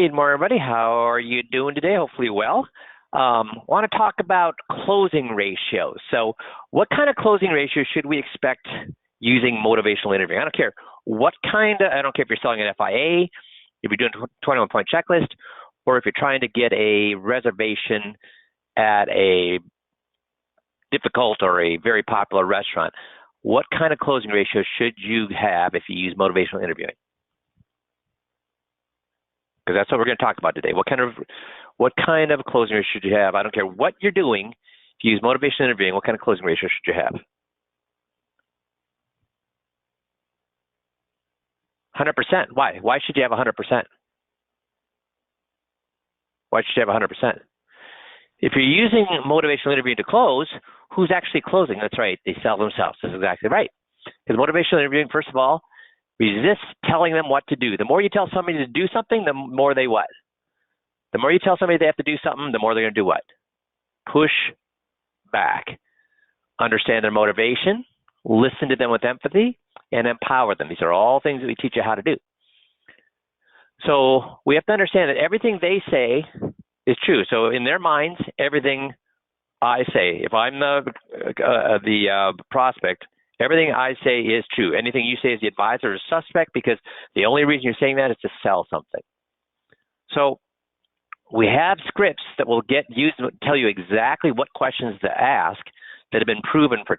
Good morning, everybody. How are you doing today? Hopefully well. Want to talk about closing ratios. So what kind of closing ratio should we expect using motivational interviewing? I don't care I don't care if you're selling an FIA, if you're doing a 21-point checklist, or if you're trying to get a reservation at a difficult or a very popular restaurant. What kind of closing ratio should you have if you use motivational interviewing? Because that's what we're going to talk about today. What kind of closing ratio should you have? I don't care what you're doing. If you use motivational interviewing, what kind of closing ratio should you have? 100%. Why? Why should you have 100%? Why should you have 100%? If you're using motivational interviewing to close, who's actually closing? That's right. They sell themselves. That's exactly right. Because motivational interviewing, first of all, resist telling them what to do. The more you tell somebody to do something, the more they what? The more you tell somebody they have to do something, the more they're going to do what? Push back. Understand their motivation, listen to them with empathy, and empower them. These are all things that we teach you how to do. So we have to understand that everything they say is true. So in their minds, everything I say, if I'm the prospect, everything I say is true. Anything you say as the advisor is suspect because the only reason you're saying that is to sell something. So we have scripts that will tell you exactly what questions to ask that have been proven for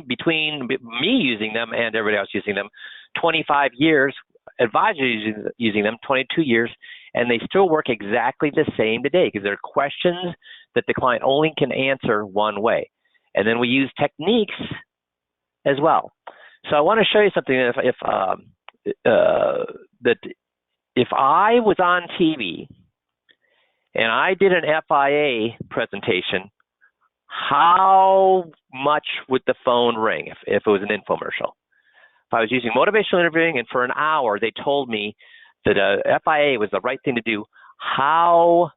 between me using them and everybody else using them, 25 years, advisors using them, 22 years, and they still work exactly the same today because they're questions that the client only can answer one way. And then we use techniques as well. So I want to show you something that if I was on TV and I did an FIA presentation, how much would the phone ring if it was an infomercial? If I was using motivational interviewing and for an hour they told me that FIA was the right thing to do, how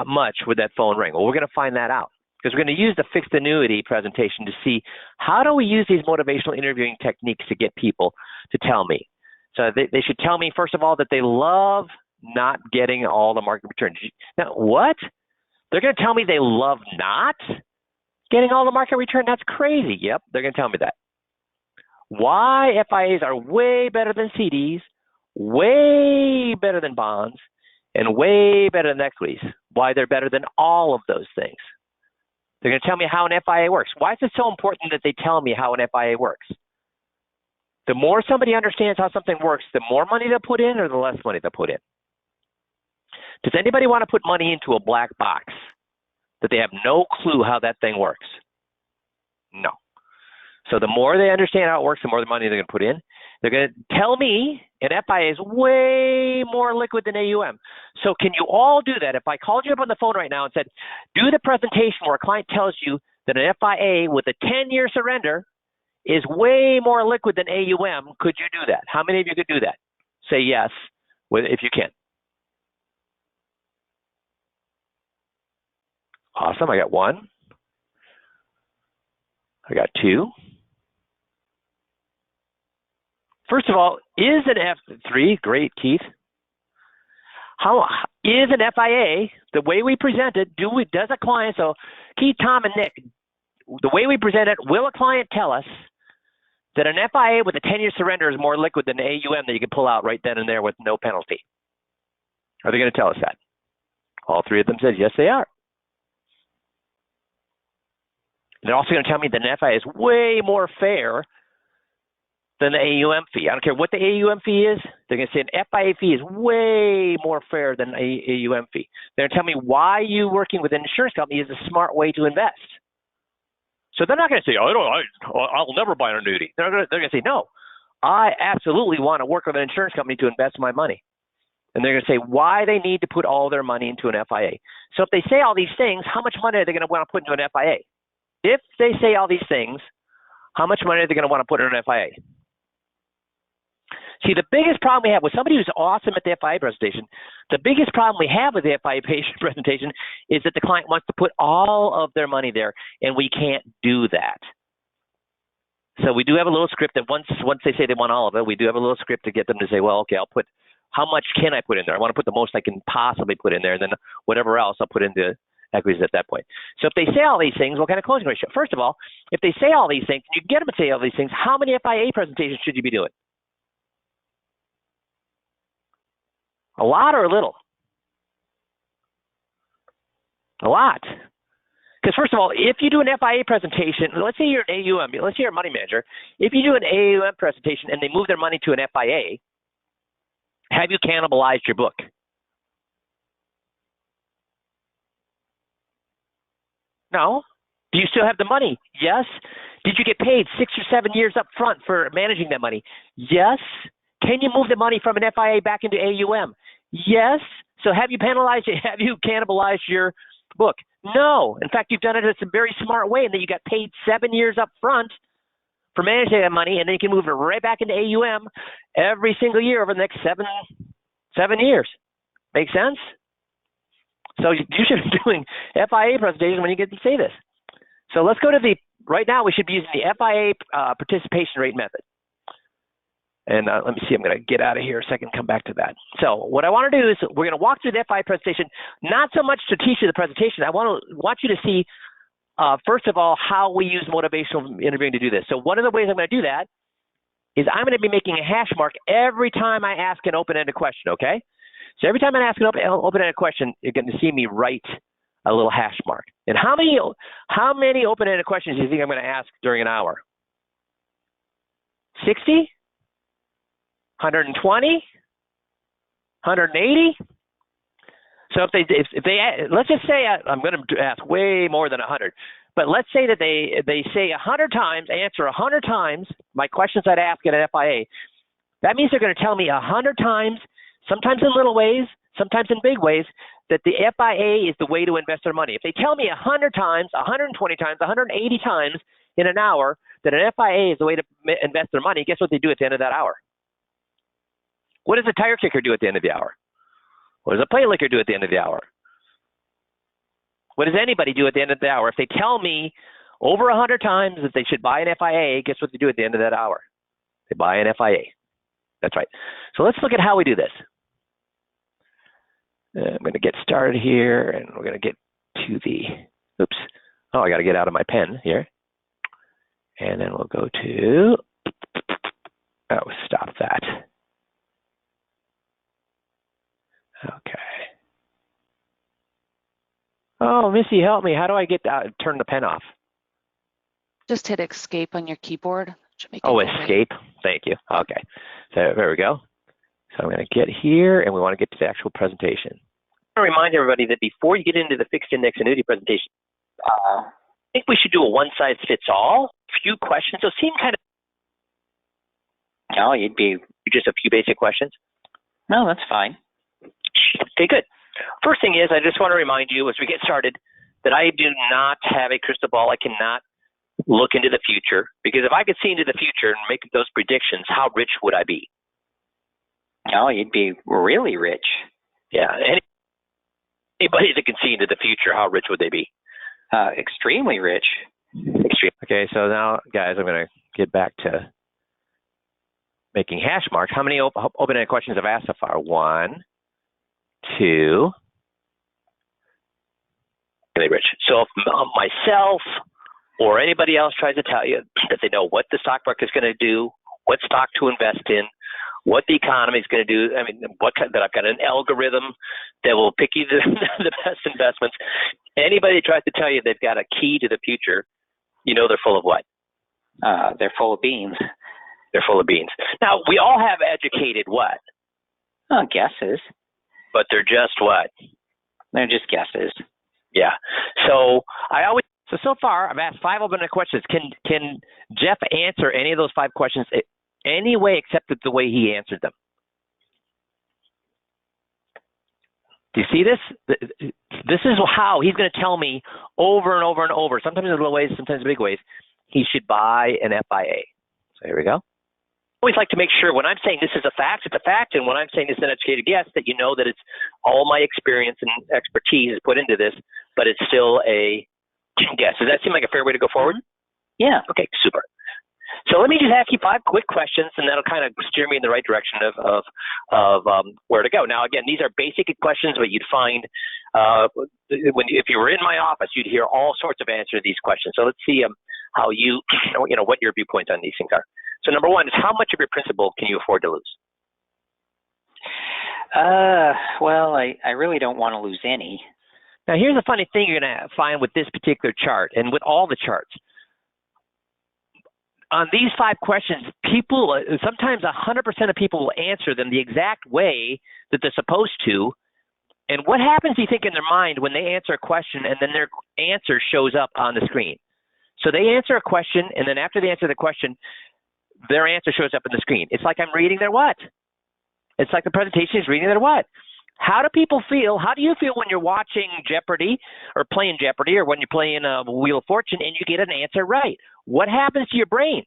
much would that phone ring? Well, we're going to find that out. Because we're going to use the fixed annuity presentation to see how do we use these motivational interviewing techniques to get people to tell me. So they should tell me, first of all, that they love not getting all the market returns. Now, what? They're going to tell me they love not getting all the market return? That's crazy. Yep, they're going to tell me that. Why FIAs are way better than CDs, way better than bonds, and way better than equities. Why they're better than all of those things. They're going to tell me how an FIA works. Why is it so important that they tell me how an FIA works? The more somebody understands how something works, the more money they'll put in or the less money they'll put in. Does anybody want to put money into a black box that they have no clue how that thing works? No. So the more they understand how it works, the more the money they're going to put in. They're going to tell me an FIA is way more liquid than AUM. So can you all do that? If I called you up on the phone right now and said, do the presentation where a client tells you that an FIA with a 10-year surrender is way more liquid than AUM, could you do that? How many of you could do that? Say yes, if you can. Awesome. I got one. I got two. First of all, is an F3, great, Keith. How is an FIA, the way we present it, does a client, so Keith, Tom, and Nick, the way we present it, will a client tell us that an FIA with a 10-year surrender is more liquid than AUM that you can pull out right then and there with no penalty? Are they going to tell us that? All three of them said yes, they are. They're also going to tell me that an FIA is way more fair than the AUM fee. I don't care what the AUM fee is. They're going to say an FIA fee is way more fair than an AUM fee. They're going to tell me why you working with an insurance company is a smart way to invest. So they're not going to say, I'll never buy an annuity. They're going to say, no, I absolutely want to work with an insurance company to invest my money. And they're going to say why they need to put all their money into an FIA. So if they say all these things, how much money are they going to want to put into an FIA? If they say all these things, how much money are they going to want to put in an FIA? See, the biggest problem we have with somebody who's awesome at the FIA presentation, the biggest problem we have with the FIA presentation is that the client wants to put all of their money there, and we can't do that. So we do have a little script that once they say they want all of it, we do have a little script to get them to say, well, okay, I'll put how much can I put in there? I want to put the most I can possibly put in there, and then whatever else I'll put into equities at that point. So if they say all these things, what kind of closing ratio? First of all, if they say all these things, you get them to say all these things, how many FIA presentations should you be doing? A lot or a little? A lot. Because first of all, if you do an FIA presentation, let's say you're an AUM, let's say you're a money manager, if you do an AUM presentation and they move their money to an FIA, have you cannibalized your book? No. Do you still have the money? Yes. Did you get paid 6 or 7 years up front for managing that money? Yes. Can you move the money from an FIA back into AUM? Yes. So have you penalized it? Have you cannibalized your book? No. In fact, you've done it in a very smart way, and then you got paid 7 years up front for managing that money, and then you can move it right back into AUM every single year over the next seven years. Make sense? So you should be doing FIA presentations when you get to say this. So let's go to right now we should be using the FIA participation rate method. And let me see, I'm going to get out of here a second, come back to that. So what I want to do is we're going to walk through the FIA presentation, not so much to teach you the presentation. I want you to see, first of all, how we use motivational interviewing to do this. So one of the ways I'm going to do that is I'm going to be making a hash mark every time I ask an open-ended question, okay? So every time I ask an open-ended question, you're going to see me write a little hash mark. And how many open-ended questions do you think I'm going to ask during an hour? 60? 120? 180? So if they let's just say I'm going to ask way more than 100, but let's say that they say 100 times, answer 100 times my questions I'd ask at an FIA. That means they're going to tell me 100 times, sometimes in little ways, sometimes in big ways, that the FIA is the way to invest their money. If they tell me 100 times, 120 times, 180 times in an hour that an FIA is the way to invest their money, guess what they do at the end of that hour? What does a tire kicker do at the end of the hour? What does a plate licker do at the end of the hour? What does anybody do at the end of the hour? If they tell me over 100 times that they should buy an FIA, guess what they do at the end of that hour? They buy an FIA. That's right. So let's look at how we do this. I'm going to get started here, and we're going to get to the, oops. Oh, I got to get out of my pen here. And then we'll go to, oh, stop that. Okay. Oh, Missy, help me. How do I get turn the pen off? Just hit escape on your keyboard. Oh, escape. Thank you. Okay. So there we go. So I'm going to get here, and we want to get to the actual presentation. I want to remind everybody that before you get into the fixed index annuity presentation, I think we should do a one-size-fits-all. Few questions. So seem kind of. No, you'd be just a few basic questions. No, that's fine. Okay, good. First thing is, I just want to remind you as we get started that I do not have a crystal ball. I cannot look into the future, because if I could see into the future and make those predictions, how rich would I be? Oh, you'd be really rich. Yeah. Anybody that can see into the future, how rich would they be? Extremely rich. Extreme. Okay, so now, guys, I'm going to get back to making hash marks. How many open-ended questions have I asked so far? 1, 2. Really rich. So if myself or anybody else tries to tell you that they know what the stock market is going to do, what stock to invest in, what the economy is going to do, I mean, that I've got an algorithm that will pick you the best investments. Anybody that tries to tell you they've got a key to the future, you know they're full of what? They're full of beans. They're full of beans. Now, we all have educated what? Guesses. But they're just what? They're just guesses. Yeah. So so far I've asked 5 open-ended questions. Can Jeff answer any of those 5 questions any way except the way he answered them? Do you see this? This is how he's going to tell me over and over and over, sometimes in little ways, sometimes in big ways, he should buy an FIA. So here we go. I always like to make sure when I'm saying this is a fact, it's a fact, and when I'm saying this is an educated guess, that you know that it's all my experience and expertise is put into this, but it's still a guess. Does that seem like a fair way to go forward? Yeah. Okay, super. So let me just ask you 5 quick questions, and that'll kind of steer me in the right direction of where to go. Now, again, these are basic questions, but you'd find if you were in my office, you'd hear all sorts of answers to these questions. So let's see how what your viewpoints on these things are. So number 1 is, how much of your principal can you afford to lose? Well, I really don't want to lose any. Now, here's a funny thing you're going to find with this particular chart and with all the charts. On these 5 questions, people, sometimes 100% of people will answer them the exact way that they're supposed to. And what happens, do you think, in their mind when they answer a question and then their answer shows up on the screen? So they answer a question, and then after they answer the question, their answer shows up on the screen. It's like I'm reading their what? It's like the presentation is reading their what? How do people feel? How do you feel when you're watching Jeopardy or playing Jeopardy, or when you're playing Wheel of Fortune and you get an answer right? What happens to your brain?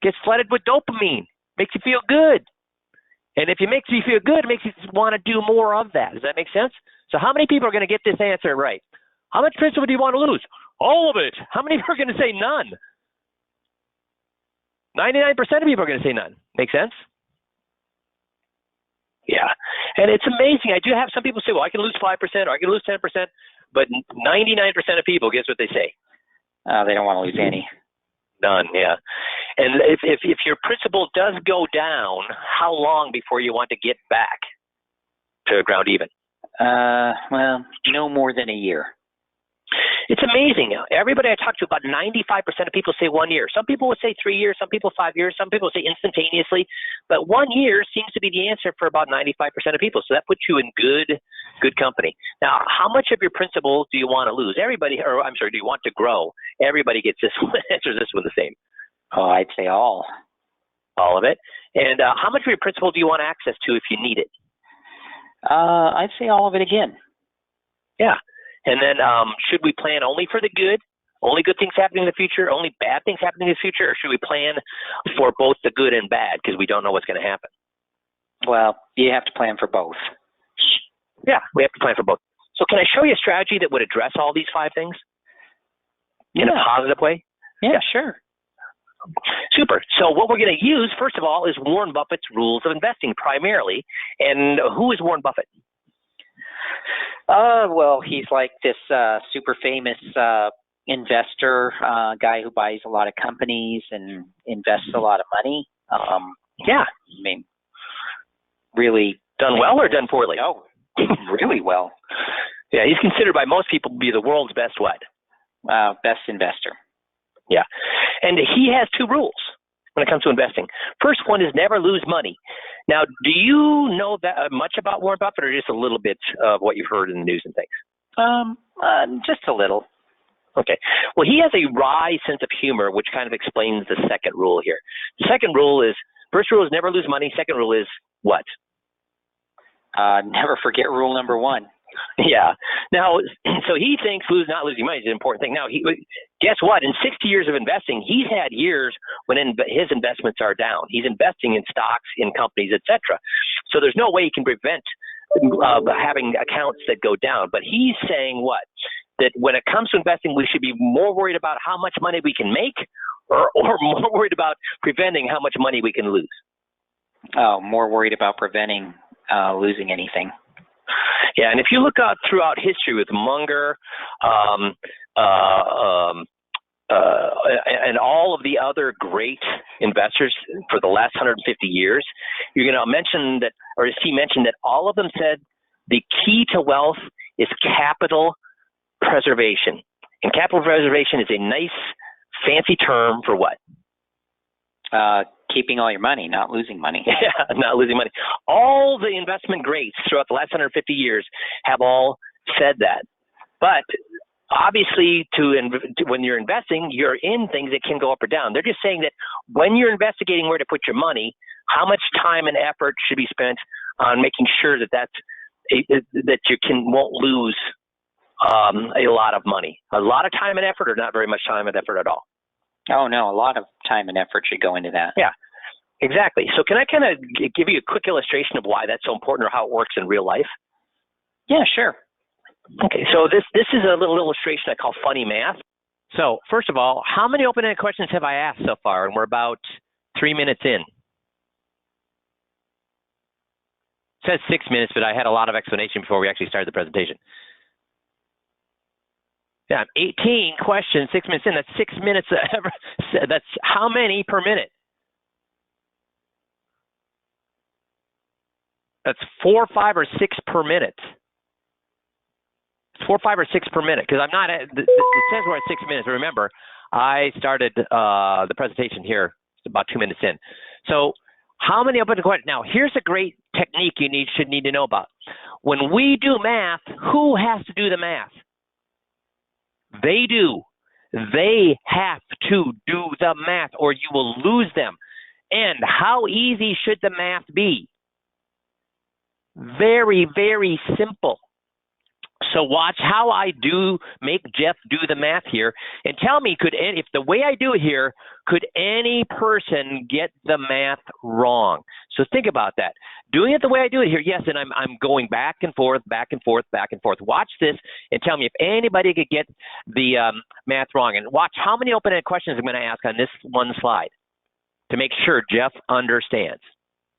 Gets flooded with dopamine. Makes you feel good. And if it makes you feel good, it makes you want to do more of that. Does that make sense? So how many people are going to get this answer right? How much principal do you want to lose? All of it. How many people are going to say none? 99% of people are going to say none. Make sense? Yeah. And it's amazing. I do have some people say, well, I can lose 5% or I can lose 10%, but 99% of people, guess what they say? They don't want to lose any. None, yeah. And if your principal does go down, how long before you want to get back to ground even? Well, no more than a year. It's amazing. Everybody I talk to, about 95% of people say 1 year. Some people would say 3 years, some people 5 years, some people say instantaneously. But 1 year seems to be the answer for about 95% of people. So that puts you in good company. Now, how much of your principal do you want to lose? Everybody, or I'm sorry, do you want to grow? Everybody gets this one, answers this one the same. Oh, I'd say all. All of it. And how much of your principal do you want access to if you need it? I'd say all of it again. Yeah. And then should we plan only for the good, only good things happening in the future, only bad things happening in the future, or should we plan for both the good and bad because we don't know what's going to happen? Well, you have to plan for both. Yeah, we have to plan for both. So can I show you a strategy that would address all these 5 things in a positive way? Yeah, sure. Super. So what we're going to use, first of all, is Warren Buffett's rules of investing primarily. And who is Warren Buffett? Well, he's like this super famous investor, guy who buys a lot of companies and invests a lot of money. Yeah. I mean, really done well or done poorly? Oh, really well. Yeah, he's considered by most people to be the world's best what? Best investor. Yeah. And he has 2 rules when it comes to investing. First one is never lose money. Now, do you know that much about Warren Buffett, or just a little bit of what you've heard in the news and things? Just a little. Okay. Well, he has a wry sense of humor, which kind of explains the second rule here. The second rule is, first rule is never lose money. Second rule is what? Never forget rule number 1. Yeah. Now, so he thinks not losing money is an important thing. Now, guess what? In 60 years of investing, he's had years when his investments are down. He's investing in stocks, in companies, etc. So there's no way he can prevent having accounts that go down. But he's saying what? That when it comes to investing, we should be more worried about how much money we can make, or more worried about preventing how much money we can lose. Oh, more worried about preventing losing anything. Yeah, and if you look out throughout history with Munger and all of the other great investors for the last 150 years, you're going to mention that, or he mentioned that all of them said the key to wealth is capital preservation. And capital preservation is a nice, fancy term for what? Keeping all your money, not losing money. Yeah, not losing money. All the investment greats throughout the last 150 years have all said that. But obviously, when you're investing, you're in things that can go up or down. They're just saying that when you're investigating where to put your money, how much time and effort should be spent on making sure that won't lose a lot of money. A lot of time and effort, or not very much time and effort at all. Oh, no, a lot of time and effort should go into that. Yeah, exactly. So can I kind of give you a quick illustration of why that's so important, or how it works in real life? Yeah, sure. Okay, so this is a little illustration I call funny math. So first of all, how many open-ended questions have I asked so far? And we're about 3 minutes in. It says 6 minutes, but I had a lot of explanation before we actually started the presentation. Yeah, 18 questions, 6 minutes in. That's 6 minutes. That's how many per minute? That's 4, 5, or 6 per minute. It's 4, 5, or 6 per minute, because I'm not. It says we're at 6 minutes. Remember, I started the presentation here about 2 minutes in. So, how many open questions? Now, here's a great technique you should need to know about. When we do math, who has to do the math? They do. They have to do the math, or you will lose them. And how easy should the math be? Very, very simple. So watch how I make Jeff do the math here, and tell me, if the way I do it here, could any person get the math wrong? So think about that. Doing it the way I do it here, yes, and I'm going back and forth, back and forth, back and forth. Watch this and tell me if anybody could get the math wrong. And watch how many open-ended questions I'm going to ask on this one slide to make sure Jeff understands.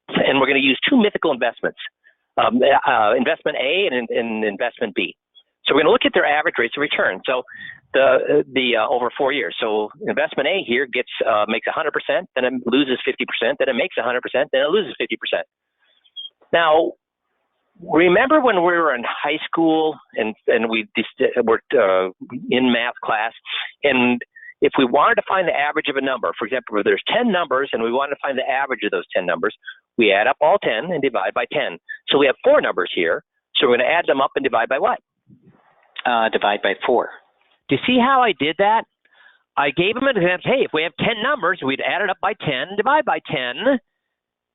And we're going to use two mythical investments. Investment A and investment B. So we're going to look at their average rates of return. So the over 4 years. So investment A here makes 100%, then it loses 50%, then it makes 100%, then it loses 50%. Now, remember when we were in high school and we were in math class, and if we wanted to find the average of a number, for example, if there's 10 numbers and we wanted to find the average of those 10 numbers, we add up all 10 and divide by 10. So we have 4 numbers here. So we're going to add them up and divide by what? Divide by 4. Do you see how I did that? I gave them an example. Hey, if we have 10 numbers, we'd add it up by 10 and divide by 10.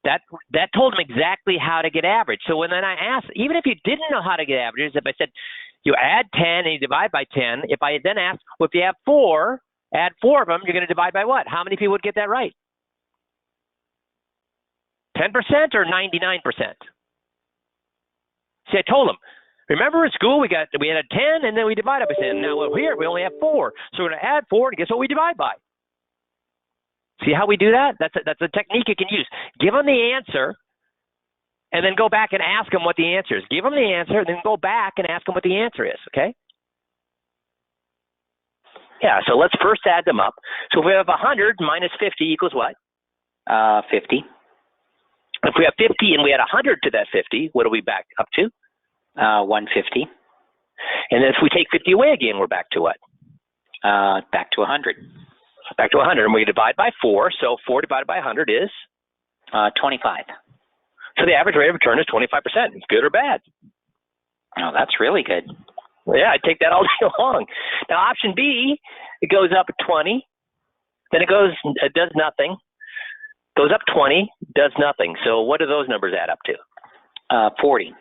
That told them exactly how to get average. So when then I asked, even if you didn't know how to get averages, if I said you add 10 and you divide by 10, if I then asked, well, if you have 4, add 4 of them, you're going to divide by what? How many people would get that right? 10% or 99%? See, I told them, remember in school we had a 10 and then we divided by 10. Now here we only have 4. So we're going to add 4 and guess what we divide by? See how we do that? That's a technique you can use. Give them the answer and then go back and ask them what the answer is. Give them the answer and then go back and ask them what the answer is, okay? Yeah, so let's first add them up. So if we have 100 minus 50 equals what? 50. If we have 50 and we add 100 to that 50, what are we back up to? 150. And then if we take 50 away again, we're back to what? Back to 100. Back to 100. And we divide by 4. So 4 divided by 100 is? 25. So the average rate of return is 25%. Good or bad? Oh, that's really good. Well, yeah, I take that all day long. Now, option B, it goes up 20. Then it does nothing. Goes up 20, does nothing. So what do those numbers add up to? 40.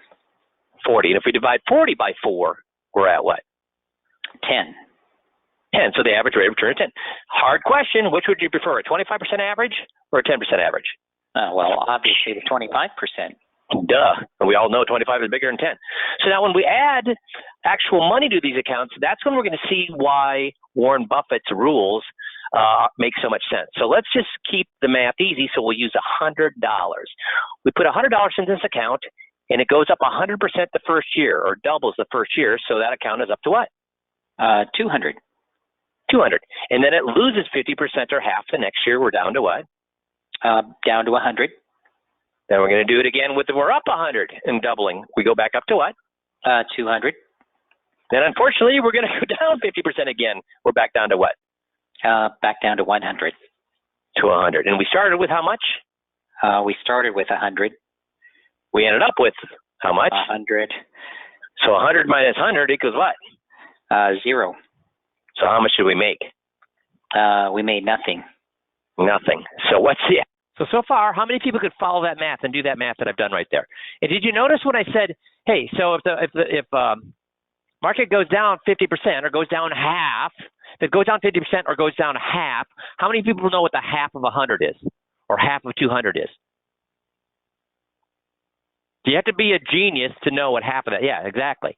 40. And if we divide 40 by 4, we're at what? 10. 10. So the average rate of return is 10. Hard question. Which would you prefer, a 25% average or a 10% average? Well, obviously the 25%. Duh. And we all know 25 is bigger than 10. So now when we add actual money to these accounts, that's when we're going to see why Warren Buffett's rules make so much sense. So let's just keep the math easy. So we'll use $100. We put $100 in this account, and it goes up 100% the first year, or doubles the first year. So that account is up to what? 200. 200. And then it loses 50% or half the next year. We're down to what? Down to 100. Then we're going to do it again we're up 100 and doubling. We go back up to what? 200. Then unfortunately, we're going to go down 50% again. We're back down to what? Back down to 100. To 100. And we started with how much? We started with 100. We ended up with how much? 100. So 100 minus 100 equals what? 0. So how much did we make? We made nothing. Nothing. So what's the... So far, how many people could follow that math and do that math that I've done right there? And did you notice when I said, hey, so if market goes down 50% or goes down half, if it goes down 50% or goes down half, how many people know what the half of 100 is or half of 200 is? Do you have to be a genius to know what half of that? Yeah, exactly.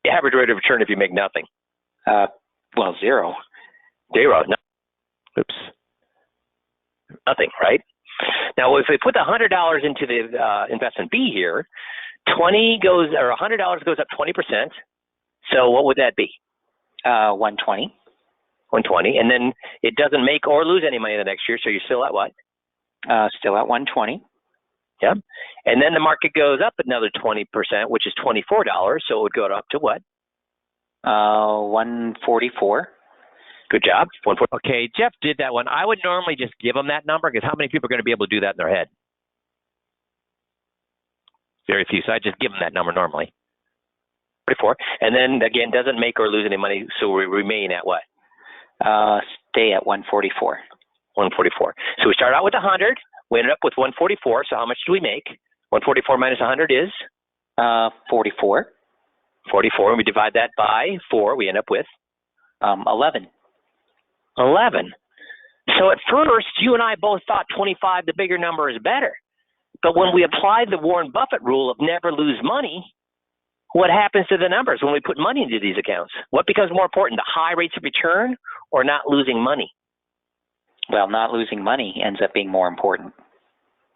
The average rate of return if you make nothing. Well, zero. Zero. No. Oops. Nothing, right? Now, if we put the $100 into the investment B here, $100 goes up 20%. So what would that be? 120. 120, and then it doesn't make or lose any money the next year. So you're still at what? Still at 120. Yep. And then the market goes up another 20%, which is $24. So it would go up to what? 144. Good job. Okay, Jeff did that one. I would normally just give them that number because how many people are going to be able to do that in their head? Very few. So I just give them that number normally. 44. And then again, doesn't make or lose any money. So we remain at what? Stay at 144. 144. So we start out with 100. We ended up with 144. So how much do we make? 144 minus 100 is? 44. 44. And we divide that by 4. We end up with? 11. 11. So at first, you and I both thought 25, the bigger number, is better. But when we applied the Warren Buffett rule of never lose money, what happens to the numbers when we put money into these accounts? What becomes more important, the high rates of return or not losing money? Well, not losing money ends up being more important.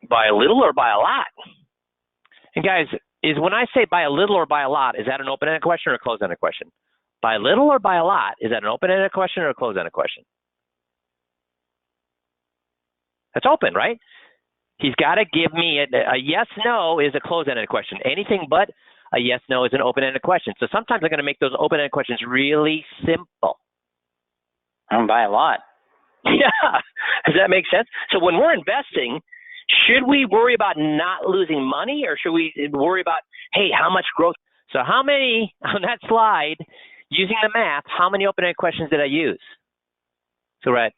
By a little or by a lot? And guys, is when I say by a little or by a lot, is that an open-ended question or a closed-ended question? By a little or by a lot, is that an open-ended question or a closed-ended question? That's open, right? He's got to give me a yes-no is a closed-ended question. Anything but a yes-no is an open-ended question. So sometimes I'm going to make those open-ended questions really simple. By a lot. Yeah. Does that make sense? So when we're investing, should we worry about not losing money or should we worry about, hey, how much growth? So how many, on that slide, using the math, how many open-ended questions did I use? So we're at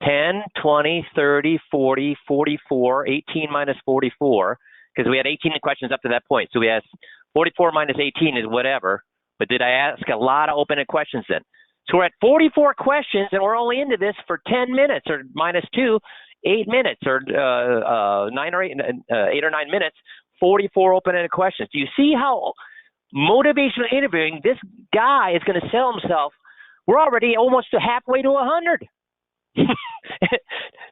10, 20, 30, 40, 44, 18 minus 44, because we had 18 questions up to that point. So we asked 44 minus 18 is whatever, but did I ask a lot of open-ended questions then? So we're at 44 questions, and we're only into this for 10 minutes, or minus 2, 8 minutes, or 8 or 9 minutes, 44 open-ended questions. Do you see how motivational interviewing, this guy is going to sell himself? We're already almost halfway to 100.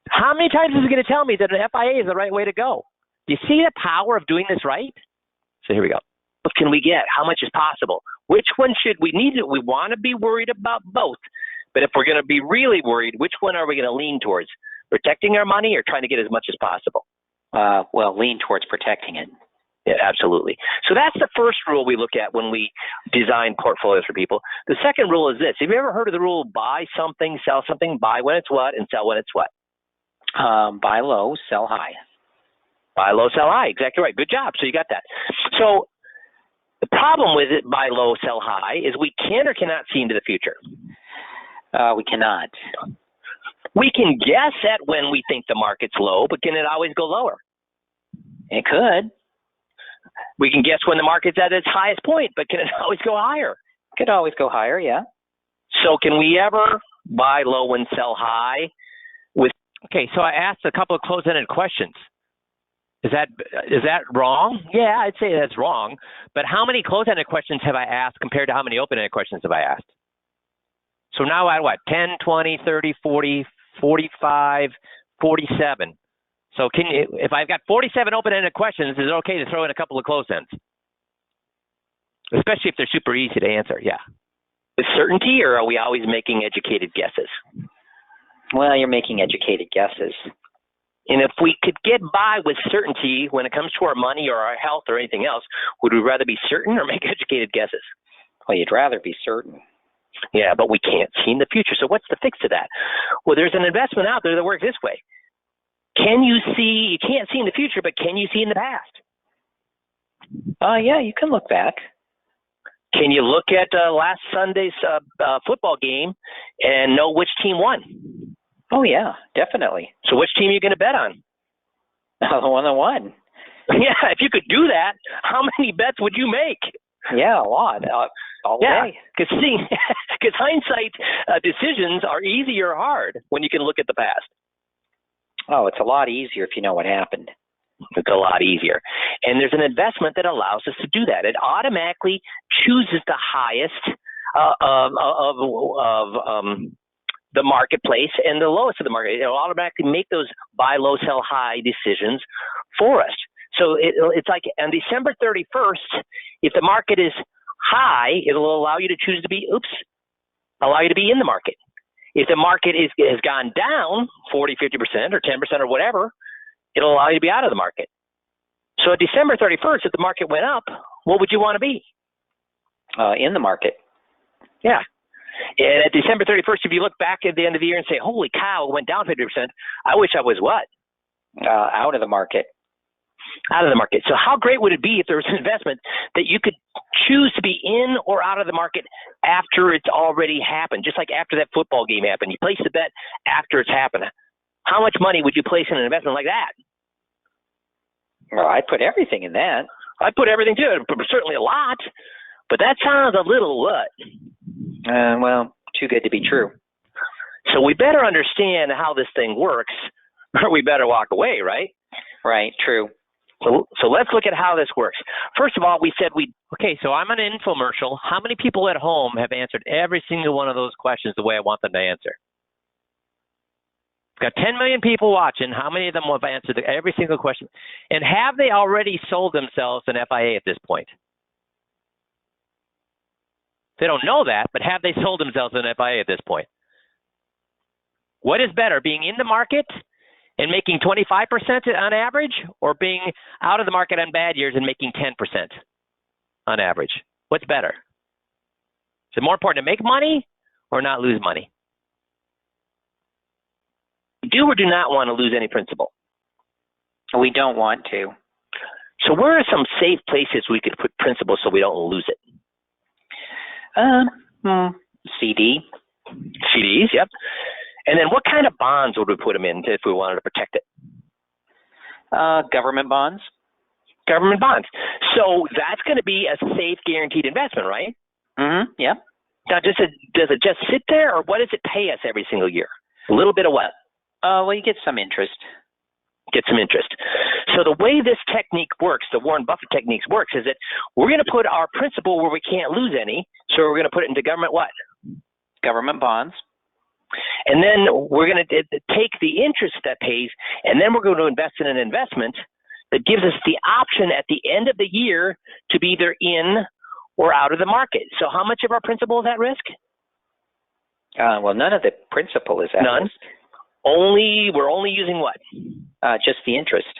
How many times is he going to tell me that an FIA is the right way to go? Do you see the power of doing this right? So here we go. What can we get? How much is possible? Which one should we need? We want to be worried about both. But if we're going to be really worried, which one are we going to lean towards? Protecting our money or trying to get as much as possible? Well, lean towards protecting it. Yeah, absolutely. So that's the first rule we look at when we design portfolios for people. The second rule is this. Have you ever heard of the rule, buy something, sell something, buy when it's what, and sell when it's what? Buy low, sell high. Buy low, sell high. Exactly right. Good job. So you got that. So the problem with it, buy low, sell high, is we can or cannot see into the future. We cannot. We can guess at when we think the market's low, but can it always go lower? It could. We can guess when the market's at its highest point, but can it always go higher? It could always go higher, yeah. So can we ever buy low and sell high? Okay, so I asked a couple of closed-ended questions. Is that wrong? Yeah, I'd say that's wrong. But how many closed-ended questions have I asked compared to how many open-ended questions have I asked? So now at what? 10, 20, 30, 40, 45, 47. So if I've got 47 open-ended questions, is it okay to throw in a couple of closed ends? Especially if they're super easy to answer, yeah. With certainty, or are we always making educated guesses? Well, you're making educated guesses. And if we could get by with certainty when it comes to our money or our health or anything else, would we rather be certain or make educated guesses? Well, you'd rather be certain. Yeah, but we can't see in the future. So what's the fix to that? Well, there's an investment out there that works this way. You can't see in the future, but can you see in the past? Yeah, you can look back. Can you look at last Sunday's football game and know which team won? Oh, yeah, definitely. So which team are you going to bet on? The one that won. Yeah, if you could do that, how many bets would you make? Yeah, a lot. All day. Because hindsight decisions are easy or hard when you can look at the past. Oh, it's a lot easier if you know what happened. It's a lot easier. And there's an investment that allows us to do that. It automatically chooses the highest the marketplace and the lowest of the market. It'll automatically make those buy low, sell high decisions for us. So it's like on December 31st, if the market is high, it'll allow you to choose to be, allow you to be in the market. If the market has gone down 40, 50% or 10% or whatever, it'll allow you to be out of the market. So at December 31st, if the market went up, what would you want to be? In the market. Yeah. And at December 31st, if you look back at the end of the year and say, holy cow, it went down 50%, I wish I was what? Out of the market. Out of the market. So how great would it be if there was an investment that you could choose to be in or out of the market after it's already happened, just like after that football game happened. You place the bet after it's happened. How much money would you place in an investment like that? Well, I'd put everything in that. I'd put everything to it, certainly a lot. But that sounds a little what? Well, too good to be true. So we better understand how this thing works, or we better walk away, right? Right, true. So let's look at how this works. First of all, we said Okay, so I'm on an infomercial. How many people at home have answered every single one of those questions the way I want them to answer? Got 10 million people watching. How many of them have answered every single question? And have they already sold themselves an FIA at this point? They don't know that, but have they sold themselves an FIA at this point? What is better, being in the market and making 25% on average, or being out of the market on bad years and making 10% on average? What's better? Is it more important to make money or not lose money? Do or do not want to lose any principal? We don't want to. So where are some safe places we could put principal so we don't lose it? CD. CDs, yep. And then what kind of bonds would we put them in if we wanted to protect it? Government bonds. Government bonds. So that's going to be a safe, guaranteed investment, right? Mm-hmm. Yeah. Now, does it just sit there, or what does it pay us every single year? A little bit of what? Well, you get some interest. Get some interest. So the way this technique works, the Warren Buffett technique works, is that we're going to put our principal where we can't lose any. So we're going to put it into government what? Government bonds. And then we're going to take the interest that pays, and then we're going to invest in an investment that gives us the option at the end of the year to be either in or out of the market. So how much of our principal is at risk? Well, none of the principal is at risk. We're only using what? Just the interest.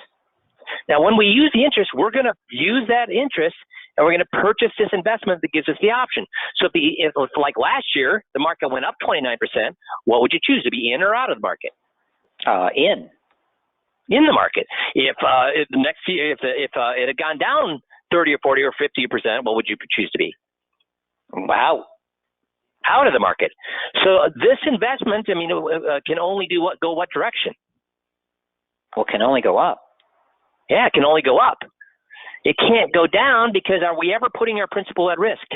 Now, when we use the interest, we're going to use that interest, and we're going to purchase this investment that gives us the option. So if like last year, the market went up 29%, what would you choose, to be in or out of the market? In the market. If the next year, if it had gone down 30 or 40 or 50%, what would you choose to be? Wow. Out of the market. So this investment, can only go what direction? Well, can only go up. Yeah, it can only go up. It can't go down, because are we ever putting our principal at risk?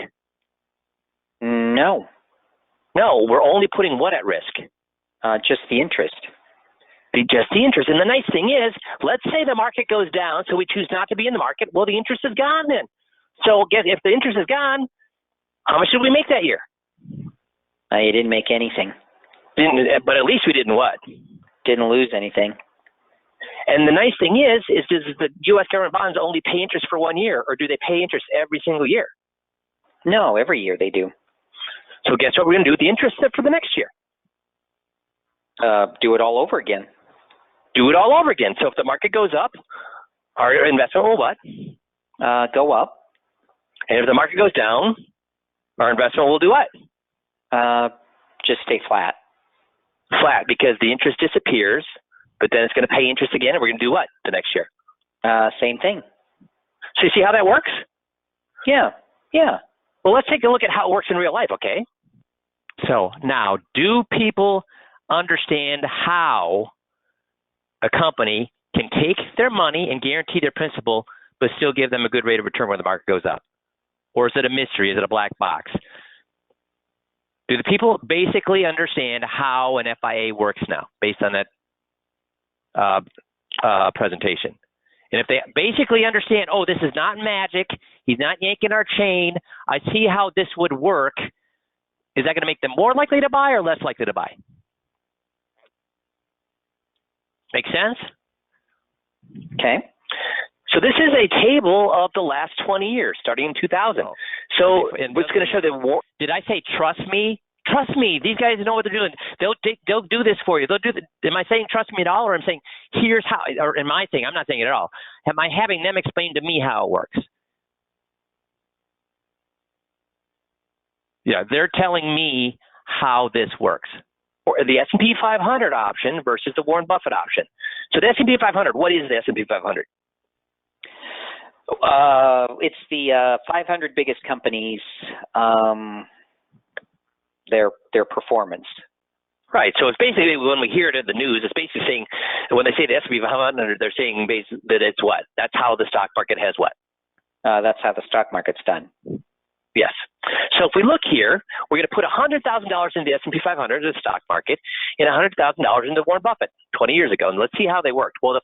No. No, we're only putting what at risk? Just the interest. Just the interest. And the nice thing is, let's say the market goes down, so we choose not to be in the market. Well, the interest is gone then. So if the interest is gone, how much did we make that year? You didn't make anything. But at least we didn't what? Didn't lose anything. And the nice thing is does the U.S. government bonds only pay interest for 1 year, or do they pay interest every single year? No, every year they do. So guess what we're going to do with the interest for the next year? Do it all over again. Do it all over again. So if the market goes up, our investment will what? Go up. And if the market goes down, our investment will do what? Just stay flat. Flat, because the interest disappears, but then it's going to pay interest again, and we're going to do what the next year? Same thing. So you see how that works? Yeah. Well, let's take a look at how it works in real life, okay? So now, do people understand how a company can take their money and guarantee their principal, but still give them a good rate of return when the market goes up? Or is it a mystery? Is it a black box? Do the people basically understand how an FIA works now, based on that presentation? And if they basically understand, oh, this is not magic, he's not yanking our chain, I see how this would work, Is that going to make them more likely to buy or less likely to buy? Make sense? Okay. So this is a table of the last 20 years, starting in 2000. Oh. So Okay, and it's going to show the did I say trust me? Trust me. These guys know what they're doing. They'll do this for you. They'll do. Am I saying trust me at all, or I'm saying here's how? Or am I saying I'm not saying it at all? Am I having them explain to me how it works? Yeah, they're telling me how this works. or the S&P 500 option versus the Warren Buffett option. So the S&P 500, what is the S&P 500? It's the 500 biggest companies, their performance. Right. So it's basically, when we hear it in the news, it's basically saying, when they say the S&P 500, they're saying that it's what? That's how the stock market has what? That's how the stock market's done. Yes. So if we look here, we're going to put $100,000 into the S&P 500, the stock market, and $100,000 into Warren Buffett 20 years ago. And let's see how they worked. Well,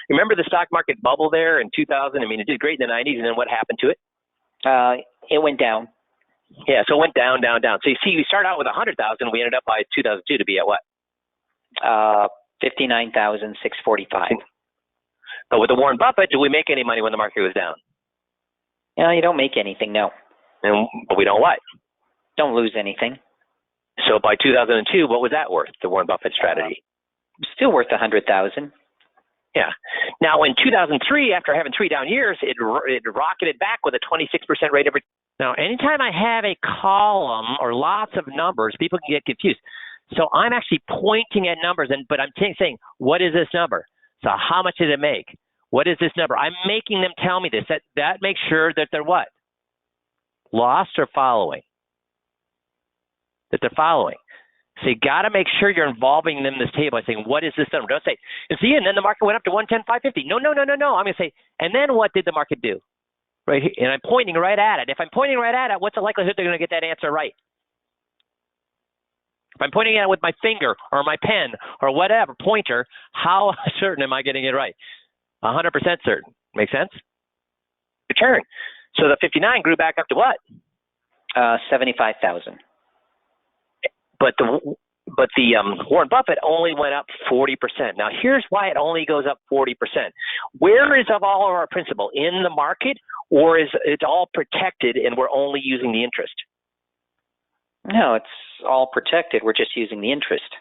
remember the stock market bubble there in 2000? I mean, it did great in the 90s, and then what happened to it? It went down. Yeah, so it went down, down, down. So you see, we started out with 100,000. We ended up by 2002 to be at what? 59,645. But with the Warren Buffett, did we make any money when the market was down? Yeah, you don't make anything, no. But we don't what? Don't lose anything. So by 2002, what was that worth, the Warren Buffett strategy? Still worth 100,000. Yeah. Now, in 2003, after having 3 down years, it rocketed back with a 26% rate of return. Now, anytime I have a column or lots of numbers, people can get confused. So I'm actually pointing at numbers, but I'm saying, what is this number? So how much did it make? What is this number? I'm making them tell me this. That makes sure that they're what? Lost or following? That they're following. So you got to make sure you're involving them in this table by saying, what is this number? Don't say, and see, and then the market went up to 110,550. No. I'm going to say, and then what did the market do? Right here, and I'm pointing right at it. If I'm pointing right at it, what's the likelihood they're going to get that answer right? If I'm pointing at it with my finger or my pen or whatever, pointer, how certain am I getting it right? 100% certain. Make sense? Return. So the 59 grew back up to what? 75,000. But the Warren Buffett only went up 40%. Now, here's why it only goes up 40%. Where is of all of our principal? In the market, or is it all protected and we're only using the interest? No, it's all protected. We're just using the interest.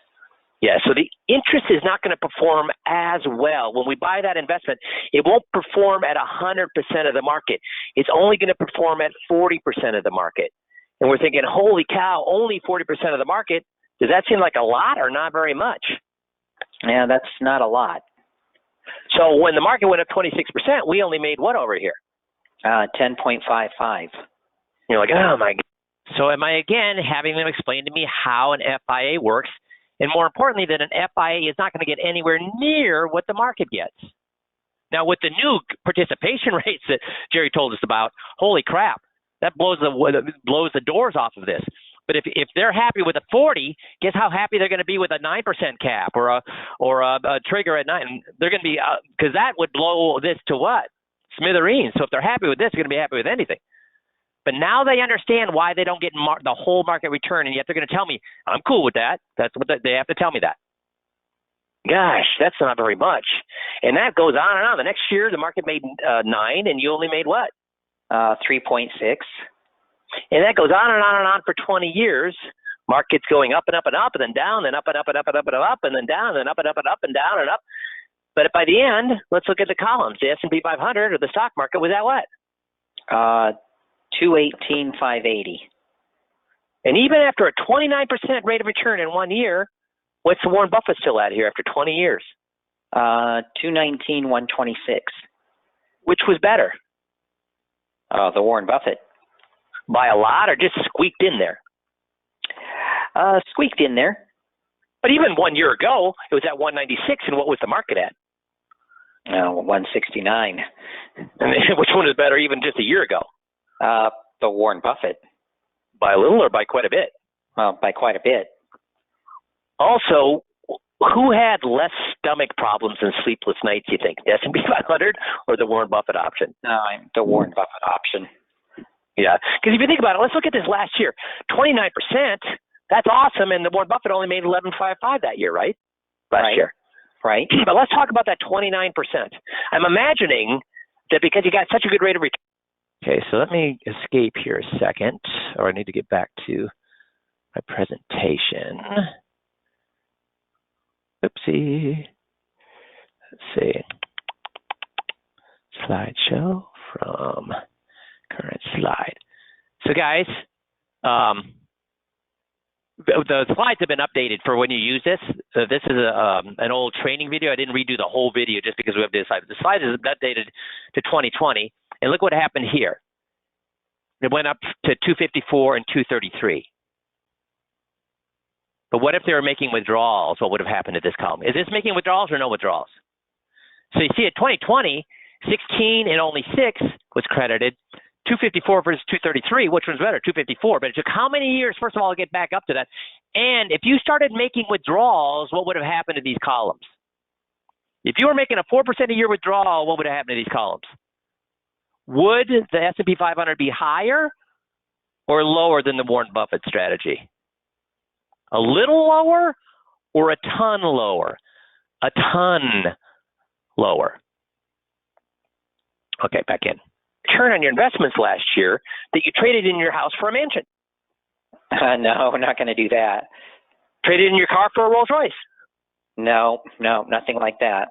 Yeah, so the interest is not going to perform as well. When we buy that investment, it won't perform at 100% of the market. It's only going to perform at 40% of the market. And we're thinking, holy cow, only 40% of the market. Does that seem like a lot or not very much? Yeah, that's not a lot. So when the market went up 26%, we only made what over here? 10.55. You're like, oh my God. So am I again having them explain to me how an FIA works? And more importantly, that an FIA is not going to get anywhere near what the market gets. Now, with the new participation rates that Jerry told us about, holy crap, that blows the doors off of this. But if they're happy with a 40, guess how happy they're going to be with a 9% cap or a trigger at 9? They're going to be because that would blow this to what? Smithereens. So if they're happy with this, they're going to be happy with anything. But now they understand why they don't get the whole market return, and yet they're going to tell me, I'm cool with that. That's what they have to tell me that. Gosh, that's not very much. And that goes on and on. The next year, the market made 9, and you only made what? 3.6. And that goes on and on and on for 20 years. Markets going up and up and up, and then down, then up and up and up and up and up, and then down, and then up and up and up and down and up. But by the end, let's look at the columns. The S&P 500 or the stock market was at what? 218,580. And even after a 29% rate of return in 1 year, what's the Warren Buffett still at here after 20 years? 219,126. Which was better? The Warren Buffett. By a lot or just squeaked in there? Squeaked in there. But even 1 year ago, it was at 196, and what was the market at? 169. And which one is better even just a year ago? The Warren Buffett. By a little or by quite a bit? By quite a bit. Also, who had less stomach problems and sleepless nights, you think? The S&P 500 or the Warren Buffett option? No, the Warren Buffett option. Yeah, because if you think about it, let's look at this last year. 29%, that's awesome, and the Warren Buffett only made 11.55 that year, right? Last year. Right. But let's talk about that 29%. I'm imagining that because you got such a good rate of return. Okay, so let me escape here a second, or I need to get back to my presentation. Oopsie. Let's see. Slideshow from current slide. So guys, the slides have been updated for when you use this. This is an old training video. I didn't redo the whole video just because we have this slide. The slide is updated to 2020, and look what happened here. It went up to 254 and 233. But what if they were making withdrawals? What would have happened to this column? Is this making withdrawals or no withdrawals? So you see at 2020, 16 and only 6 was credited. 254 versus 233, which was better? 254. But it took how many years, first of all, to get back up to that? And if you started making withdrawals, what would have happened to these columns? If you were making a 4% a year withdrawal, what would have happened to these columns? Would the S&P 500 be higher or lower than the Warren Buffett strategy? A little lower or a ton lower? A ton lower. Okay, back in. Return on your investments last year that you traded in your house for a mansion. No, we're not going to do that. Traded in your car for a Rolls Royce. No, nothing like that.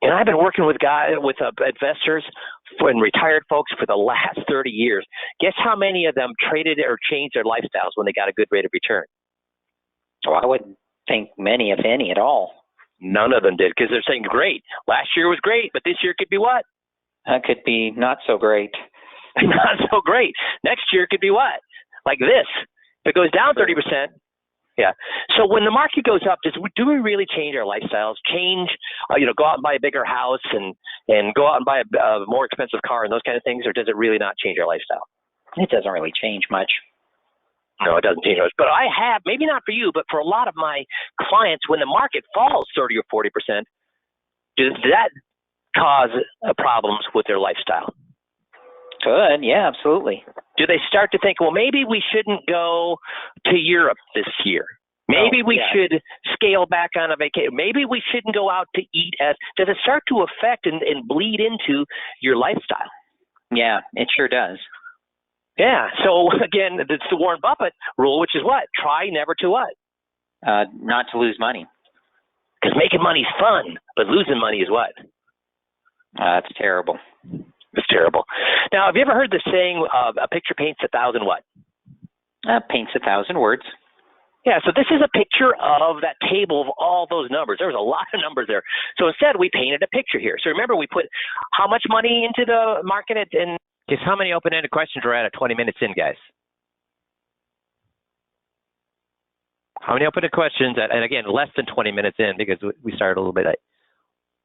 And I've been working with investors and retired folks for the last 30 years. Guess how many of them traded or changed their lifestyles when they got a good rate of return? Well, I wouldn't think many, if any, at all. None of them did, because they're saying, great, last year was great, but this year could be what? That could be not so great. Not so great. Next year could be what? Like this. If it goes down 30%. Yeah. So when the market goes up, do we really change our lifestyles? Go out and buy a bigger house and go out and buy a more expensive car and those kind of things, or does it really not change our lifestyle? It doesn't really change much. No, it doesn't change much. But I have, maybe not for you, but for a lot of my clients, when the market falls 30 or 40%, does that cause problems with their lifestyle? Good, yeah, absolutely. Do they start to think, well, maybe we shouldn't go to Europe this year? Maybe we should scale back on a vacation. Maybe we shouldn't go out to eat does it start to affect and bleed into your lifestyle? Yeah, it sure does. Yeah, so again, it's the Warren Buffett rule, which is what? Try never to what? Not to lose money. Because making money is fun, but losing money is what? It's terrible. It's terrible. Now, have you ever heard the saying, a picture paints 1,000 what? Paints 1,000 words. Yeah, so this is a picture of that table of all those numbers. There was a lot of numbers there. So instead, we painted a picture here. So remember, we put how much money into the market and guess how many open-ended questions we're at 20 minutes in, guys? How many open-ended questions? And again, less than 20 minutes in because we started a little bit late.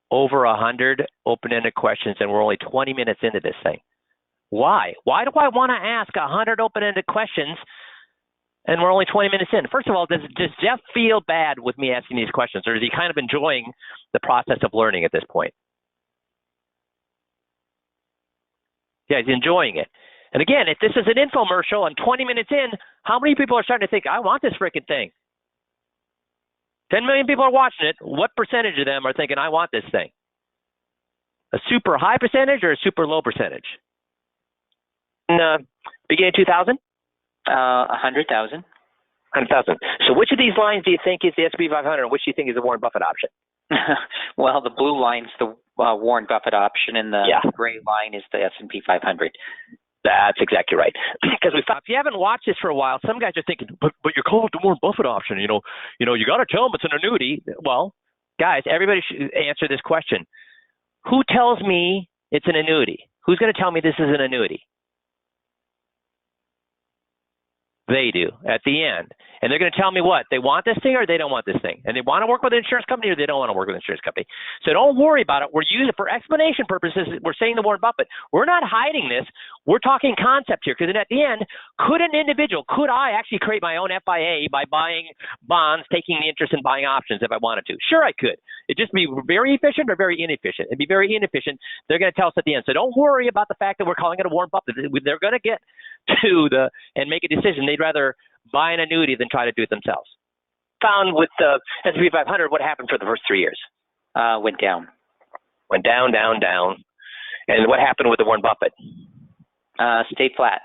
Over 100 open-ended questions, and we're only 20 minutes into this thing. Why? Why do I want to ask 100 open-ended questions, and we're only 20 minutes in? First of all, does Jeff feel bad with me asking these questions, or is he kind of enjoying the process of learning at this point? Yeah, he's enjoying it. And again, if this is an infomercial and 20 minutes in, how many people are starting to think, I want this freaking thing? 10 million people are watching it. What percentage of them are thinking, I want this thing? A super high percentage or a super low percentage? Beginning of 2000? 100,000. 100,000. So which of these lines do you think is the S&P 500 and which do you think is the Warren Buffett option? Well, the blue line's the Warren Buffett option, and the gray line is the S&P 500. That's exactly right. Because we found, if you haven't watched this for a while, some guys are thinking, but you're calling it the Warren Buffett option. You got to tell them it's an annuity. Well, guys, everybody should answer this question. Who tells me it's an annuity? Who's going to tell me this is an annuity? They do at the end. And they're going to tell me what? They want this thing or they don't want this thing. And they want to work with an insurance company or they don't want to work with an insurance company. So don't worry about it. We're using it for explanation purposes. We're saying the Warren Buffett. We're not hiding this. We're talking concept here. Because then at the end, could I actually create my own FIA by buying bonds, taking the interest and buying options if I wanted to? Sure, I could. It'd just be very efficient or very inefficient. It'd be very inefficient. They're going to tell us at the end. So don't worry about the fact that we're calling it a Warren Buffett. They're going to get and make a decision. They'd rather buy an annuity than try to do it themselves. Found with the S&P 500, what happened for the first 3 years? Went down. Went down, down, down. And what happened with the Warren Buffett? Stayed flat.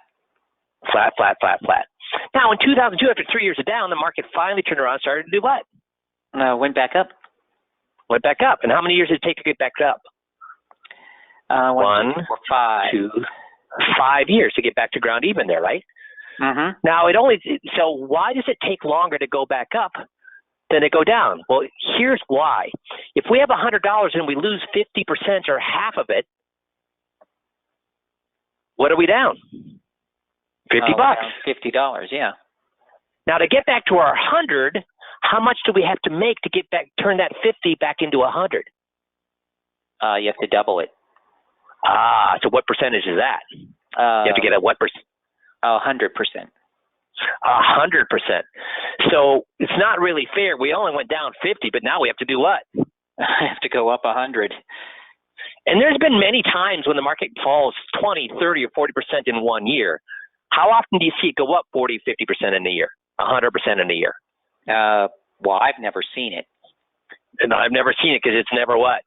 Flat, flat, flat, flat. Now, in 2002, after 3 years of down, the market finally turned around and started to do what? Went back up. Went back up. And how many years did it take to get back up? 1, 2, 5 years to get back to ground even there, right? Mm-hmm. Now, so why does it take longer to go back up than it go down? Well, here's why. If we have $100 and we lose 50% or half of it, what are we down? $50. $50, yeah. Now, to get back to our 100, how much do we have to make to turn that 50 back into 100? You have to double it. So what percentage is that? You have to get a what percent? 100%. 100%. So it's not really fair. We only went down 50, but now we have to do what? I have to go up 100. And there's been many times when the market falls 20, 30, or 40% in 1 year. How often do you see it go up 40, 50% in a year, 100% in a year? Well, I've never seen it. And I've never seen it because it's never what?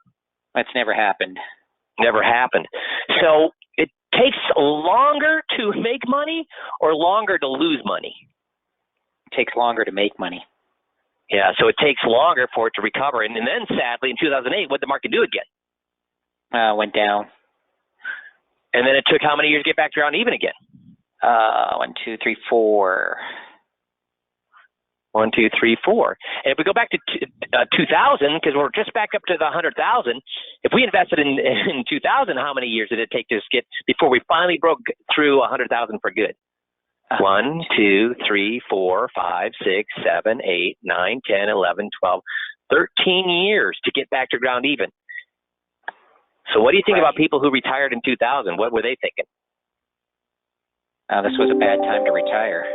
That's never happened. Never happened. So it takes longer to make money or longer to lose money? It takes longer to make money. Yeah, so it takes longer for it to recover. And then sadly, in 2008, what did the market do again? Went down. And then it took how many years to get back to ground even again? 1, 2, 3, 4. 1, 2, 3, 4. And if we go back to 2000, because we're just back up to the 100,000, if we invested in 2000, how many years did it take to get before we finally broke through 100,000 for good? 1, 2, 3, 4, 5, 6, 7, 8, 9, 10, 11, 12, 13 years to get back to ground even. So what do you think about people who retired in 2000? What were they thinking? This was a bad time to retire.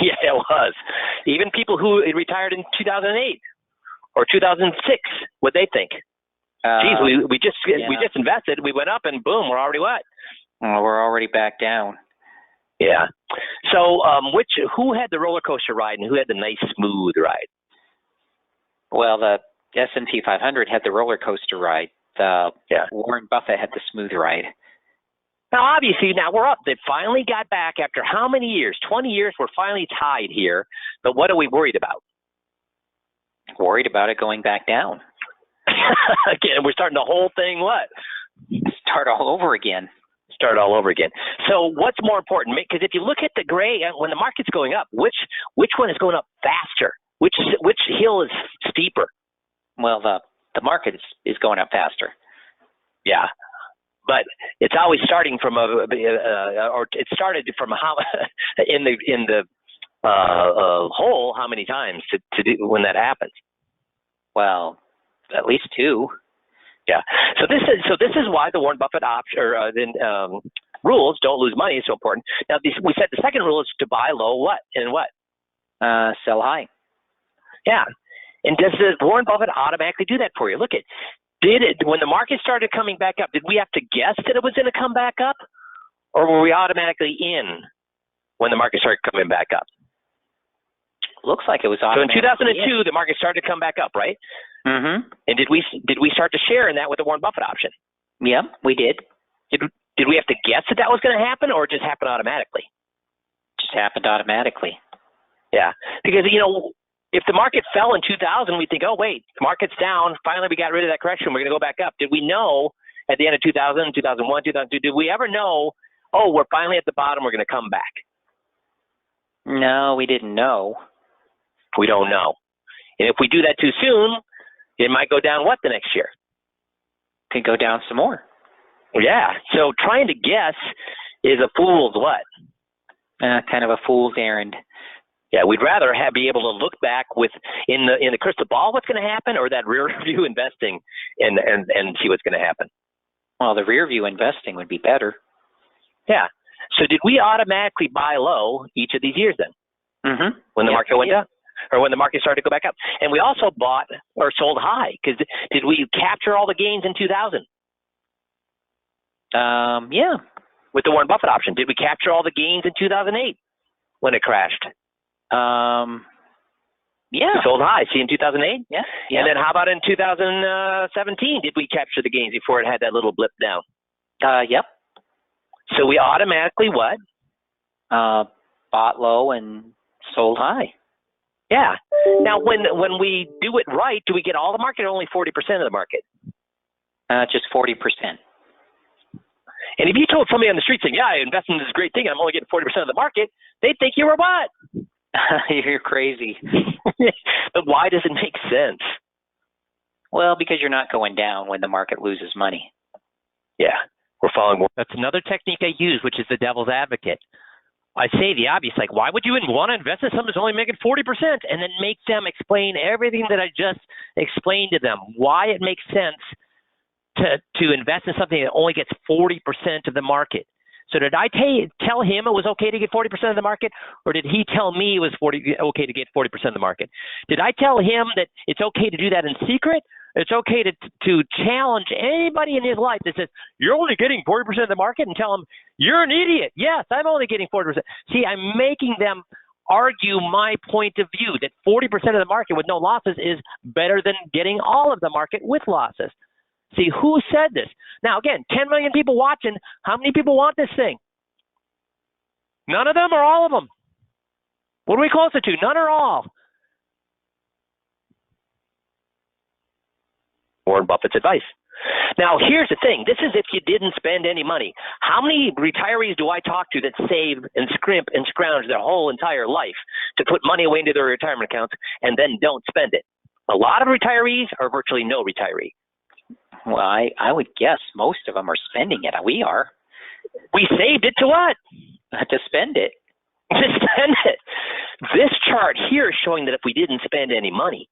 Yeah, it was. Even people who retired in 2008 or 2006, what they think? Geez, we just invested, we went up, and boom, we're already what? We're already back down. Yeah. So, who had the roller coaster ride and who had the nice smooth ride? Well, the S&P 500 had the roller coaster ride. Warren Buffett had the smooth ride. Now, obviously, now we're up. They finally got back after how many years? 20 years. We're finally tied here. But what are we worried about? Worried about it going back down. Again, we're starting the whole thing what? Start all over again. Start all over again. So what's more important? Because if you look at the gray, when the market's going up, which one is going up faster? Which hill is steeper? Well, the market is going up faster. Yeah. But it's always starting from or it started from how in the hole how many times to do when that happens? Well, at least 2. Yeah. So this is why the Warren Buffett rules don't lose money is so important. Now we said the second rule is to buy low what and what? Sell high. Yeah. And does the Warren Buffett automatically do that for you? Look at. When the market started coming back up, did we have to guess that it was going to come back up? Or were we automatically in when the market started coming back up? Looks like it was So in automatically 2002, the market started to come back up, right? Mm-hmm. And did we start to share in that with the Warren Buffett option? Yeah, we did. Did we have to guess that was going to happen, or it just happened automatically? Just happened automatically. Yeah, because, if the market fell in 2000, we think, oh, wait, the market's down. Finally, we got rid of that correction. We're going to go back up. Did we know at the end of 2000, 2001, 2002, did we ever know, oh, we're finally at the bottom, we're going to come back? No, we didn't know. We don't know. And if we do that too soon, it might go down what the next year? Could go down some more. Yeah. So trying to guess is a fool's what? Kind of a fool's errand. Yeah, we'd rather be able to look back in the crystal ball what's going to happen, or that rear view investing and see what's going to happen. Well, the rear view investing would be better. Yeah. So did we automatically buy low each of these years then? Mm-hmm. When the market went down, or when the market started to go back up, and we also bought or sold high because did we capture all the gains in 2000? Yeah, with the Warren Buffett option? Did we capture all the gains in 2008 when it crashed? Yeah. We sold high, see, in 2008? Yeah. And then how about in 2017? Did we capture the gains before it had that little blip down? Yep. So we automatically what? Bought low and sold high. Yeah. Now, when we do it right, do we get all the market or only 40% of the market? Just 40%. And if you told somebody on the street saying, yeah, I invest in this great thing and I'm only getting 40% of the market, they'd think you were what? You're crazy. But why does it make sense? Well, because you're not going down when the market loses money. Yeah, we're following. That's another technique I use, which is the devil's advocate. I say the obvious, like, why would you want to invest in something that's only making 40%? And then make them explain everything that I just explained to them, why it makes sense to invest in something that only gets 40% of the market. So did I tell him it was okay to get 40% of the market, or did he tell me it was okay to get 40% of the market? Did I tell him that it's okay to do that in secret? It's okay to challenge anybody in his life that says, you're only getting 40% of the market, and tell him, you're an idiot. Yes, I'm only getting 40%. See, I'm making them argue my point of view that 40% of the market with no losses is better than getting all of the market with losses. See, who said this? Now, again, 10 million people watching. How many people want this thing? None of them or all of them? What are we closer to, none or all? Warren Buffett's advice. Now, here's the thing. This is if you didn't spend any money. How many retirees do I talk to that save and scrimp and scrounge their whole entire life to put money away into their retirement accounts and then don't spend it? A lot of retirees or virtually no retiree. Well, I would guess most of them are spending it. We are. We saved it to what? To spend it. To spend it. This chart here is showing that if we didn't spend any money,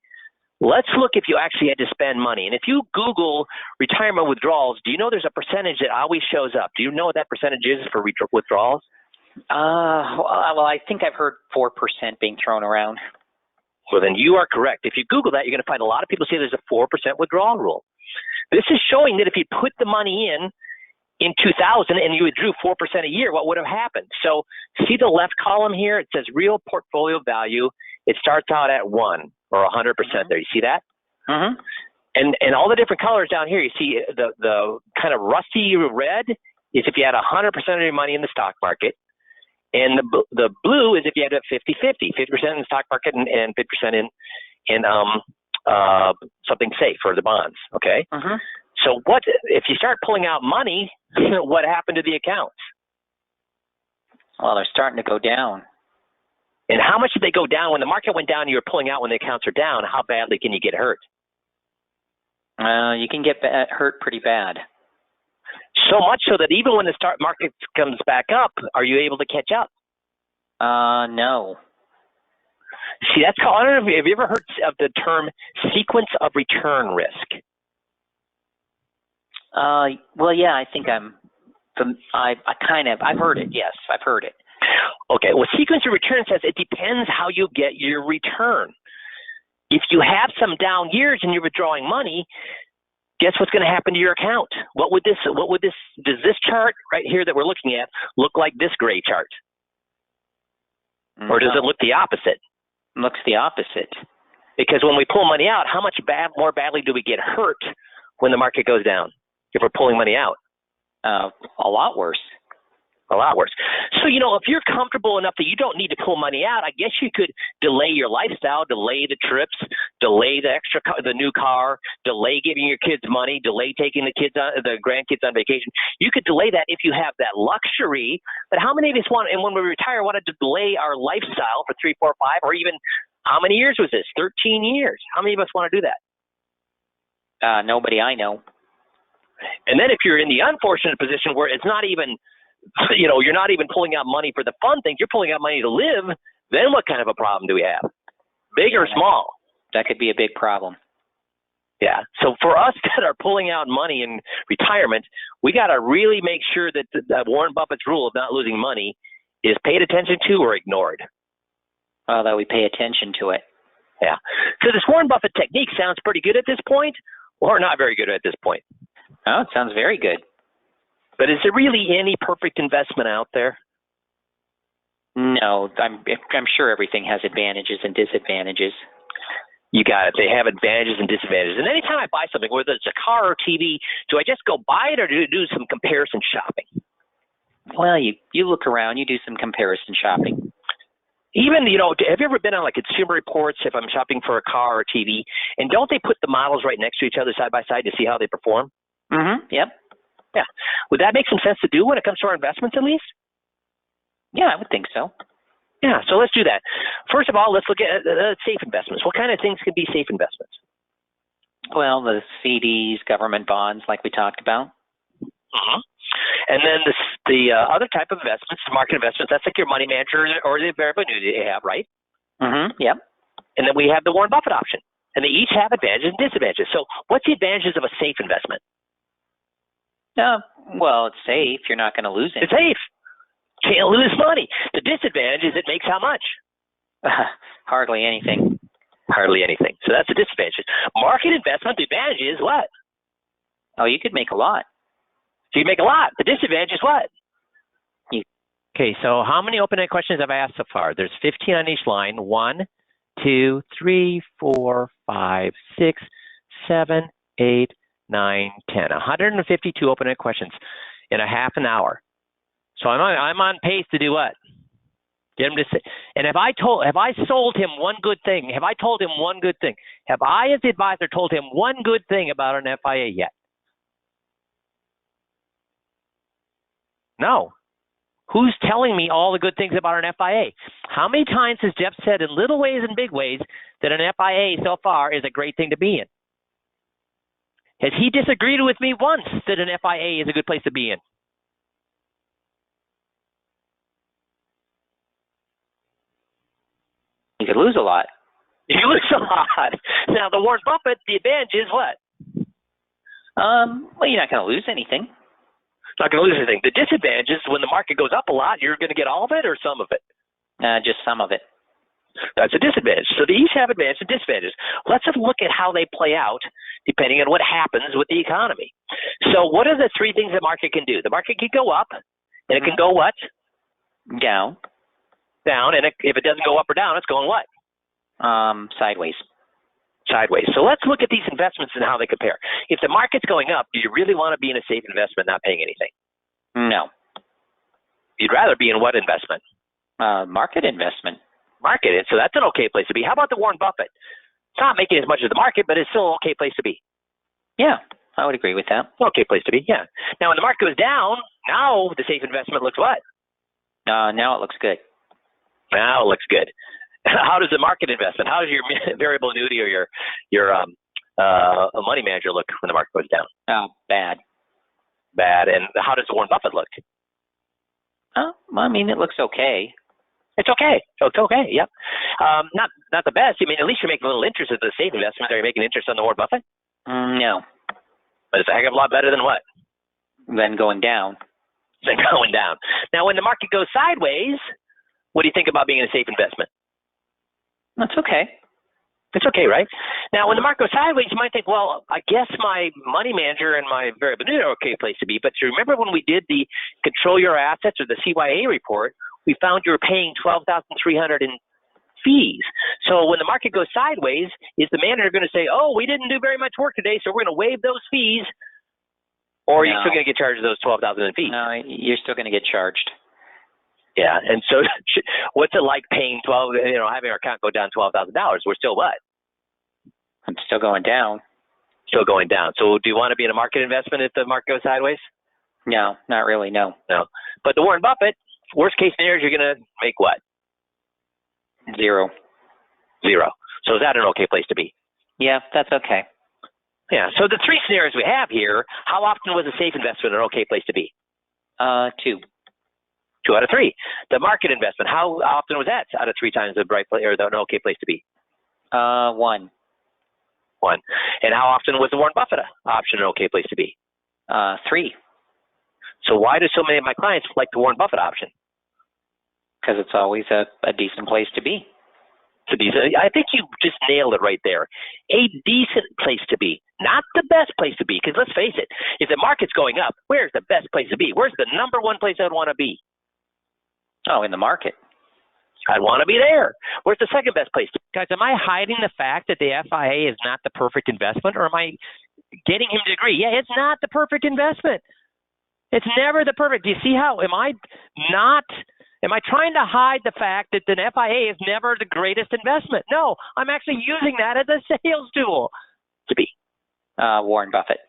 let's look if you actually had to spend money. And if you Google retirement withdrawals, do you know there's a percentage that always shows up? Do you know what that percentage is for withdrawals? Well, I think I've heard 4% being thrown around. Well, then you are correct. If you Google that, you're going to find a lot of people say there's a 4% withdrawal rule. This is showing that if you put the money in 2000 and you withdrew 4% a year, what would have happened? So see the left column here? It says real portfolio value. It starts out at 1 or 100% there. You see that? Mm-hmm. And all the different colors down here, you see the kind of rusty red is if you had 100% of your money in the stock market. And the blue is if you had a 50-50, 50% in the stock market and 50% in something safe for the bonds, okay? Mm-hmm. So what if you start pulling out money, what happened to the accounts? Well, they're starting to go down. And how much did they go down? When the market went down, you were pulling out when the accounts are down. How badly can you get hurt? You can get hurt pretty bad. So much so that even when the stock market comes back up, are you able to catch up? No. See, that's called, I don't know, have you ever heard of the term sequence of return risk? Well, yeah, I think I've heard it. Yes, I've heard it. Okay, well, sequence of return says it depends how you get your return. If you have some down years and you're withdrawing money, guess what's going to happen to your account? Does this chart right here that we're looking at look like this gray chart? Or does it look the opposite? Looks the opposite. Because when we pull money out, how much more badly do we get hurt when the market goes down if we're pulling money out? A lot worse. A lot worse. So, if you're comfortable enough that you don't need to pull money out, I guess you could delay your lifestyle, delay the trips, delay the new car, delay giving your kids money, delay taking the grandkids on vacation. You could delay that if you have that luxury. But how many of us want, and when we retire, want to delay our lifestyle for 3, 4, 5, or even how many years was this? 13 years. How many of us want to do that? Nobody I know. And then if you're in the unfortunate position where it's not even, you're not even pulling out money for the fun things, you're pulling out money to live, then what kind of a problem do we have? Big or small? That could be a big problem. Yeah. So for us that are pulling out money in retirement, we got to really make sure that Warren Buffett's rule of not losing money is paid attention to or ignored. That we pay attention to it. Yeah. So this Warren Buffett technique sounds pretty good at this point, or not very good at this point? Oh, it sounds very good. But is there really any perfect investment out there? No, I'm sure everything has advantages and disadvantages. You got it. They have advantages and disadvantages. And anytime I buy something, whether it's a car or TV, do I just go buy it or do some comparison shopping? Well, you look around, you do some comparison shopping. Even, have you ever been on like Consumer Reports if I'm shopping for a car or TV, and don't they put the models right next to each other side by side to see how they perform? Mm-hmm. Yep. Yeah. Would that make some sense to do when it comes to our investments at least? Yeah, I would think so. Yeah, so let's do that. First of all, let's look at safe investments. What kind of things can be safe investments? Well, the CDs, government bonds, like we talked about. Mm-hmm. And then the other type of investments, the market investments, that's like your money manager or the variable annuity they have, right? Mm-hmm. Yep. And then we have the Warren Buffett option. And they each have advantages and disadvantages. So what's the advantages of a safe investment? Well, it's safe. You're not going to lose it. It's safe. Can't lose money. The disadvantage is it makes how much? Hardly anything. Hardly anything. So that's the disadvantage. Market investment, the advantage is what? Oh, you could make a lot. So you make a lot. The disadvantage is what? Okay, so how many open-ended questions have I asked so far? There's 15 on each line. 1, 2, 3, 4, 5, 6, 7, 8, 9, 10. 152 open-ended questions in a half an hour. So I'm on pace to do what? Get him to say. And have I sold him one good thing? Have I told him one good thing? Have I, as the advisor, told him one good thing about an FIA yet? No. Who's telling me all the good things about an FIA? How many times has Jeff said in little ways and big ways that an FIA so far is a great thing to be in? Has he disagreed with me once that an FIA is a good place to be in? You could lose a lot. You lose a lot. Now, the Warren Buffett, the advantage is what? Well, you're not going to lose anything. Not going to lose anything. The disadvantage is when the market goes up a lot, you're going to get all of it or some of it? Just some of it. That's a disadvantage. So they each have advantages and disadvantages. Let's have a look at how they play out depending on what happens with the economy. So what are the three things the market can do? The market can go up, and it can go what? Down. Down, and if it doesn't go up or down, it's going what? Sideways. Sideways. So let's look at these investments and how they compare. If the market's going up, do you really want to be in a safe investment not paying anything? No. You'd rather be in what investment? Market investment. Market. So that's an okay place to be. How about the Warren Buffett? It's not making as much as the market, but it's still an okay place to be. Yeah, I would agree with that. Okay place to be, yeah. Now, when the market goes down, now the safe investment looks what? Now it looks good. Now it looks good. How does the market investment, how does your variable annuity or your money manager look when the market goes down? Bad. Bad. And how does the Warren Buffett look? I mean, it looks okay. It's okay. It's okay. Yep. Not the best. I mean, at least you're making a little interest in the safe investment. Are you making interest on the Warren Buffett? No. But it's a heck of a lot better than what? Than going down. Than going down. Now, when the market goes sideways, what do you think about being in a safe investment? That's okay. It's okay, right? Now, when the market goes sideways, you might think, well, I guess my money manager and my variable annuity are okay place to be. But you remember when we did the Control Your Assets or the CYA report, we found you were paying $12,300 in fees. So when the market goes sideways, is the manager going to say, oh, we didn't do very much work today, so we're going to waive those fees? Or are you still going to get charged those $12,000 in fees? No, you're still going to get charged. Yeah, and so what's it like paying having our account go down $12,000? We're still what? I'm still going down. Still going down. So do you want to be in a market investment if the market goes sideways? No, not really, no. No. But the Warren Buffett, worst case scenario, you're going to make what? Zero. So is that an okay place to be? Yeah, that's okay. Yeah, so the three scenarios we have here, how often was a safe investment an okay place to be? 2. 2 out of 3. The market investment, how often was that out of 3 times the bright place or an okay place to be? 1. 1. And how often was the Warren Buffett option an okay place to be? 3. So why do so many of my clients like the Warren Buffett option? Because it's always a decent place to be. So I think you just nailed it right there. A decent place to be, not the best place to be. Because let's face it, if the market's going up, where's the best place to be? Where's the number one place I'd want to be? Oh, in the market. I'd want to be there. Where's the second best place? Guys, am I hiding the fact that the FIA is not the perfect investment, or am I getting him to agree? Yeah, it's not the perfect investment. It's never the perfect. Do you see how? Am I trying to hide the fact that the FIA is never the greatest investment? No, I'm actually using that as a sales tool. To be Warren Buffett.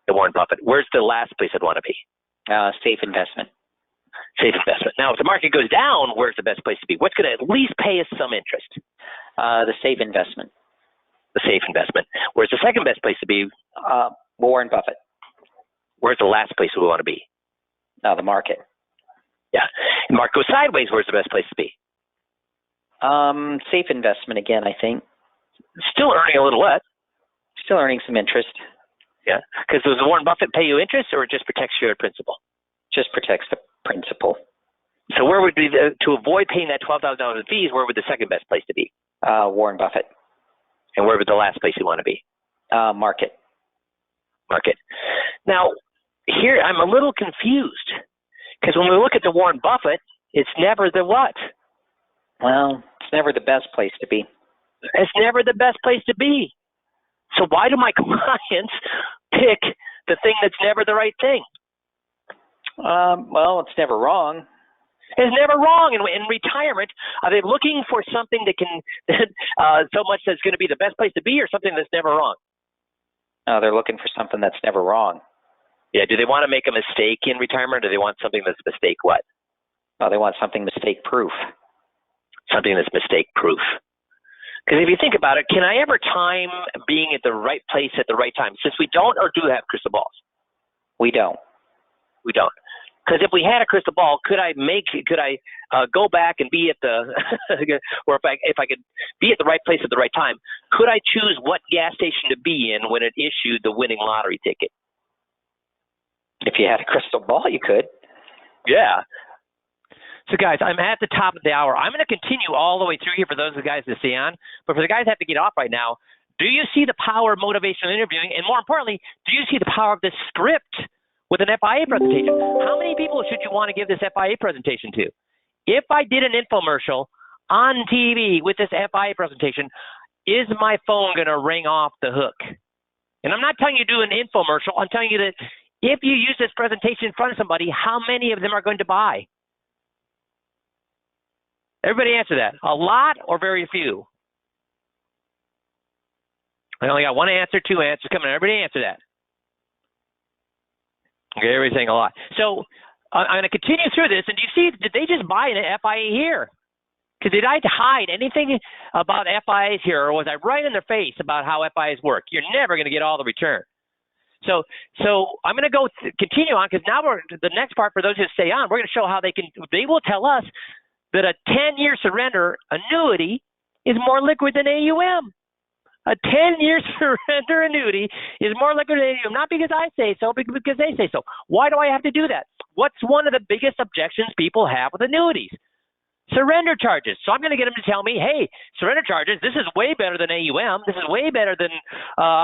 The Warren Buffett. Where's the last place I'd want to be? Safe investment. Safe investment. Now, if the market goes down, where's the best place to be? What's going to at least pay us some interest? The safe investment. The safe investment. Where's the second best place to be? Warren Buffett. Where's the last place we want to be? The market. Yeah. If the market goes sideways, where's the best place to be? Safe investment again, I think. Still earning a little what? Still earning some interest. Yeah. Because does Warren Buffett pay you interest, or it just protects your principal? Just protects the principal. So where would be to avoid paying that $12,000 in fees? Where would the second best place to be? Warren Buffett. And where would the last place you want to be? Market. Market. Now, here I'm a little confused because when we look at the Warren Buffett, it's never the what? Well, it's never the best place to be. It's never the best place to be. So why do my clients pick the thing that's never the right thing? Well, it's never wrong. It's never wrong. In retirement, are they looking for something that can so much that's going to be the best place to be, or something that's never wrong? They're looking for something that's never wrong. Yeah. Do they want to make a mistake in retirement, or do they want something that's mistake what? They want something mistake proof. Something that's mistake proof. Because if you think about it, can I ever time being at the right place at the right time? Since we don't or do have crystal balls? We don't. We don't. Because if we had a crystal ball, could I go back and be at the, or if I could be at the right place at the right time, could I choose what gas station to be in when it issued the winning lottery ticket? If you had a crystal ball, you could. Yeah. So, guys, I'm at the top of the hour. I'm going to continue all the way through here for those of the guys to stay on. But for the guys that have to get off right now, do you see the power of motivational interviewing? And more importantly, do you see the power of this script with an FIA presentation? How many people should you want to give this FIA presentation to? If I did an infomercial on TV with this FIA presentation, is my phone going to ring off the hook? And I'm not telling you to do an infomercial. I'm telling you that if you use this presentation in front of somebody, how many of them are going to buy? Everybody answer that. A lot or very few? I only got one answer, two answers coming. Everybody answer that. Okay, everybody's saying a lot. So I'm going to continue through this. And do you see, did they just buy an FIA here? Because did I hide anything about FIAs here, or was I right in their face about how FIAs work? You're never going to get all the return. So I'm going to continue on, because now the next part for those who stay on, we're going to show how they will tell us that a 10-year surrender annuity is more liquid than AUM. A 10-year surrender annuity is more liquid than AUM, not because I say so, but because they say so. Why do I have to do that? What's one of the biggest objections people have with annuities? Surrender charges. So I'm going to get them to tell me, hey, surrender charges, this is way better than AUM. This is way better than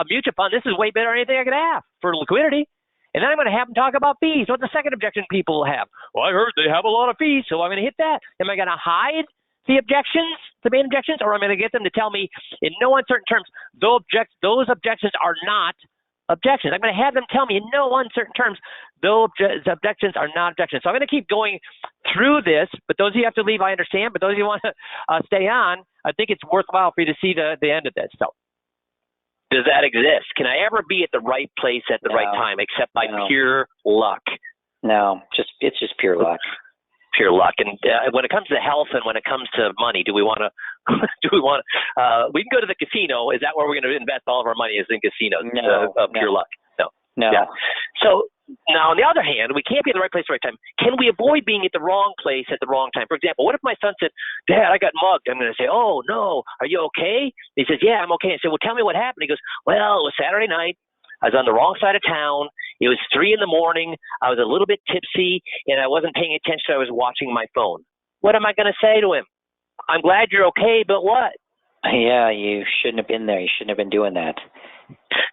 mutual fund. This is way better than anything I could have for liquidity. And then I'm going to have them talk about fees. What's the second objection people have? Well, I heard they have a lot of fees, so I'm going to hit that. Am I going to hide the objections, the main objections, or am I going to get them to tell me in no uncertain terms, those objections are not objections? I'm going to have them tell me in no uncertain terms, those objections are not objections. So I'm going to keep going through this, but those of you who have to leave, I understand. But those of you who want to stay on, I think it's worthwhile for you to see the end of this. So. Does that exist? Can I ever be at the right place at the right time, except by pure luck? No, it's just pure luck. Pure luck. And when it comes to health and when it comes to money, do we want to? We can go to the casino. Is that where we're going to invest all of our money? Is in casinos? Pure luck. No. Yeah. So now, on the other hand, we can't be at the right place at the right time. Can we avoid being at the wrong place at the wrong time? For example, what if my son said, "Dad, I got mugged"? I'm going to say, "Oh no, are you okay?" He says, "Yeah, I'm okay." I say, "Well, tell me what happened." He goes, "Well, it was Saturday night. I was on the wrong side of town. It was 3 a.m. I was a little bit tipsy, and I wasn't paying attention. I was watching my phone." What am I going to say to him? I'm glad you're okay, but what? Yeah, you shouldn't have been there. You shouldn't have been doing that.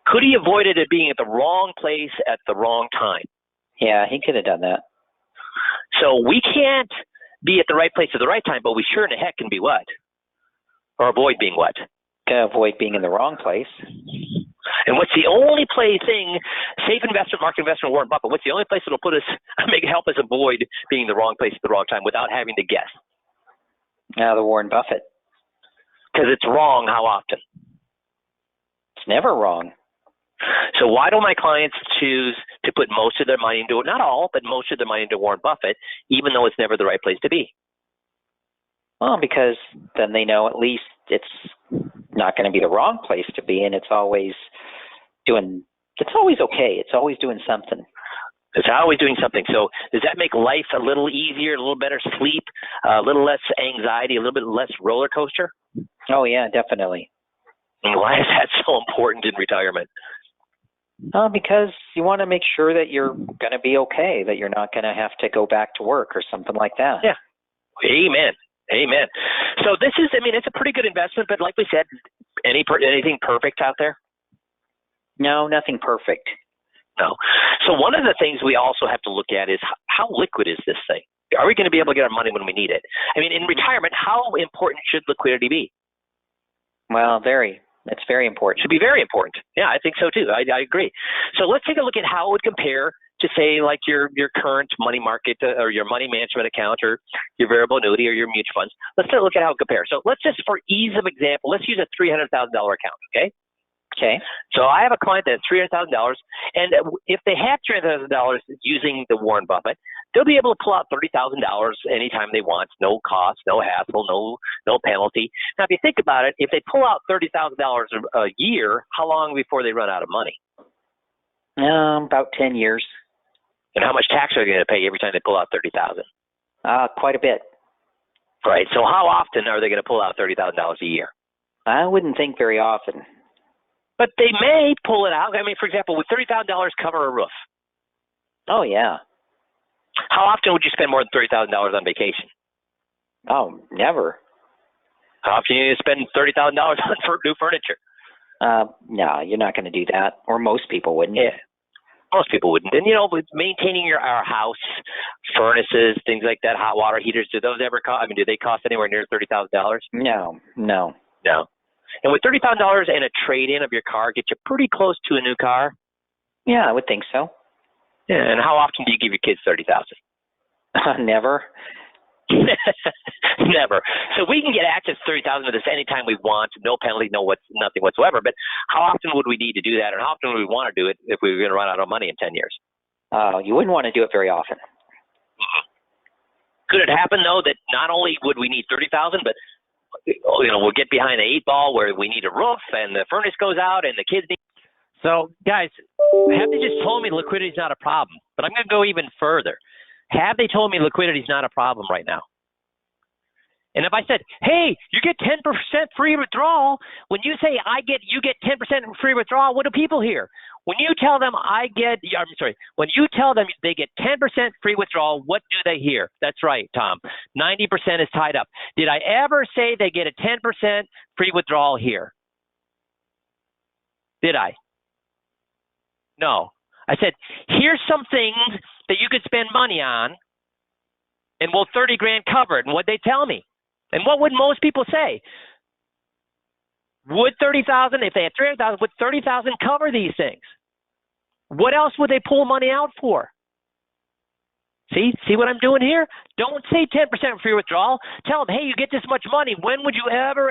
Could he avoided it being at the wrong place at the wrong time? Yeah, he could have done that. So we can't be at the right place at the right time, but we sure in the heck can be what? Or avoid being what? Can avoid being in the wrong place. And what's the only thing, safe investment, market investment, Warren Buffett, what's the only place that'll help us avoid being in the wrong place at the wrong time without having to guess? The Warren Buffett. Because it's wrong how often? It's never wrong. So why do my clients choose to put most of their money into it? Not all, but most of their money into Warren Buffett, even though it's never the right place to be? Well, because then they know at least it's not going to be the wrong place to be, and it's always okay. It's always doing something. It's always doing something. So does that make life a little easier, a little better sleep, a little less anxiety, a little bit less roller coaster? Oh, yeah, definitely. And why is that so important in retirement? Because you want to make sure that you're going to be okay, that you're not going to have to go back to work or something like that. Yeah. Amen. Amen. So this is, it's a pretty good investment, but like we said, anything perfect out there? No, nothing perfect. No. So one of the things we also have to look at is how liquid is this thing? Are we going to be able to get our money when we need it? In retirement, how important should liquidity be? Well, it's very important. Should be very important. Yeah, I think so too. I agree. So let's take a look at how it would compare to, say, like your current money market or your money management account or your variable annuity or your mutual funds. Let's take a look at how it compares. So let's just, for ease of example, let's use a $300,000 account, okay? Okay. So I have a client that has $300,000, and if they have $300,000 using the Warren Buffett, they'll be able to pull out $30,000 anytime they want, no cost, no hassle, no penalty. Now, if you think about it, if they pull out $30,000 a year, how long before they run out of money? About 10 years. And how much tax are they going to pay every time they pull out $30,000? Quite a bit. Right. So how often are they going to pull out $30,000 a year? I wouldn't think very often. But they may pull it out. For example, would $30,000 cover a roof? Oh, yeah. How often would you spend more than $30,000 on vacation? Oh, never. How often do you spend $30,000 on new furniture? No, you're not going to do that. Or most people wouldn't. Yeah. Most people wouldn't. And, with maintaining our house, furnaces, things like that, hot water heaters, do those ever cost? Do they cost anywhere near $30,000? No. And with $30,000 and a trade-in of your car, get you pretty close to a new car? Yeah, I would think so. Yeah. And how often do you give your kids $30,000? Never. Never. So we can get access to $30,000 of this anytime we want, no penalty, nothing whatsoever. But how often would we need to do that, and how often would we want to do it if we were going to run out of money in 10 years? You wouldn't want to do it very often. Could it happen, though, that not only would we need $30,000, but we'll get behind the 8 ball where we need a roof and the furnace goes out and the kids need. So, guys, have they just told me liquidity is not a problem? But I'm going to go even further. Have they told me liquidity is not a problem right now? And if I said, hey, you get 10% free withdrawal, when you say you get 10% free withdrawal, what do people hear? When you tell them when you tell them they get 10% free withdrawal, what do they hear? That's right, Tom. 90% is tied up. Did I ever say they get a 10% free withdrawal here? Did I? No. I said, here's some things that you could spend money on, and will 30 grand cover it? And what'd they tell me? And what would most people say? Would 30,000, if they had 300,000, would 30,000 cover these things? What else would they pull money out for? See what I'm doing here? Don't say 10% free withdrawal. Tell them, hey, you get this much money. When would you ever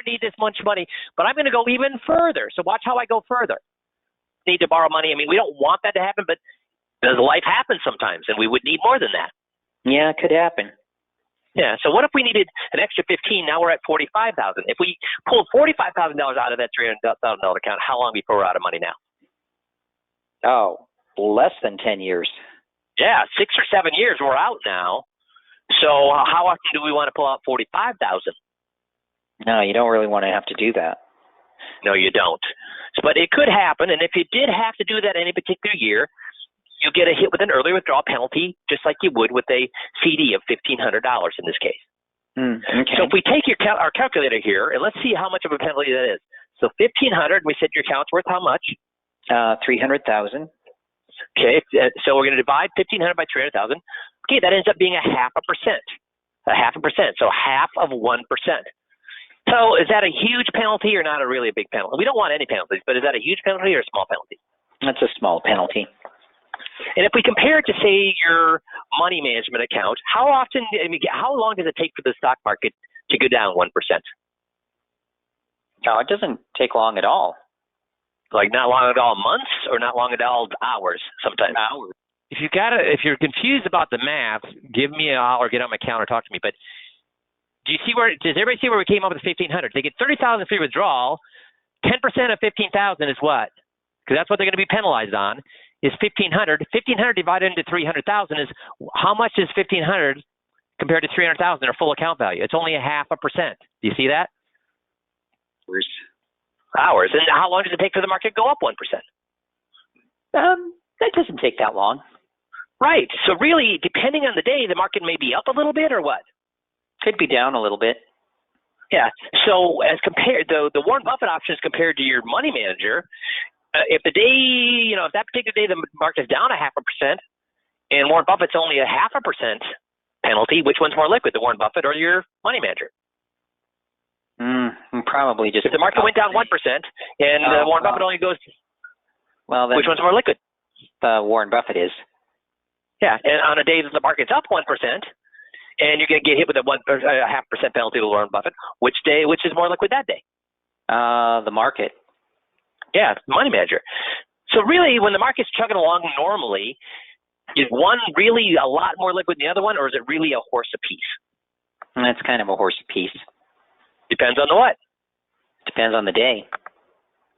need this much money? But I'm going to go even further. So watch how I go further. Need to borrow money. We don't want that to happen, but does life happen sometimes? And we would need more than that. Yeah, it could happen. Yeah. So what if we needed an extra 15? Now we're at 45,000. If we pulled $45,000 out of that $300,000 account, how long before we're out of money now? Oh, less than 10 years. Yeah, 6 or 7 years. We're out now. So how often do we want to pull out 45,000? No, you don't really want to have to do that. No, you don't. But it could happen, and if you did have to do that any particular year, you get a hit with an early withdrawal penalty, just like you would with a CD of $1,500 in this case. Okay. So if we take our calculator here, and let's see how much of a penalty that is. So 1,500, we said your account's worth how much? 300,000. Okay, so we're going to divide 1,500 by 300,000. Okay, that ends up being 0.5%. 0.5%, so half of 1%. So is that a huge penalty or not really a big penalty? We don't want any penalties, but is that a huge penalty or a small penalty? That's a small penalty. And if we compare it to, say, your money management account, how long does it take for the stock market to go down 1%? No, it doesn't take long at all. Like not long at all months or not long at all hours sometimes? Hours. If you're confused about the math, give me a holler, get on my account or talk to me. But does everybody see where we came up with 1,500? They get 30,000 free withdrawal. 10% of 15,000 is what? Because that's what they're going to be penalized on. Is 1,500. 1,500 divided into 300,000 is how much is 1,500 compared to 300,000 or full account value? It's only 0.5%. Do you see that? Hours. And how long does it take for the market to go up 1%? That doesn't take that long. Right. So really, depending on the day, the market may be up a little bit or what? Could be down a little bit. Yeah. So as compared, the Warren Buffett option is compared to your money manager. If the day, if that particular day the market is down 0.5%, and Warren Buffett's only 0.5% penalty, which one's more liquid, the Warren Buffett or your money manager? Probably just. If the market went down 1% and Warren Buffett only goes, well, then which one's more liquid? Warren Buffett is. Yeah, and on a day that the market's up 1%, and you're going to get hit with a 0.5% penalty with Warren Buffett, which is more liquid that day? The market. Yeah, money manager. So really, when the market's chugging along normally, is one really a lot more liquid than the other one, or is it really a horse apiece? That's kind of a horse apiece. Depends on the what? Depends on the day.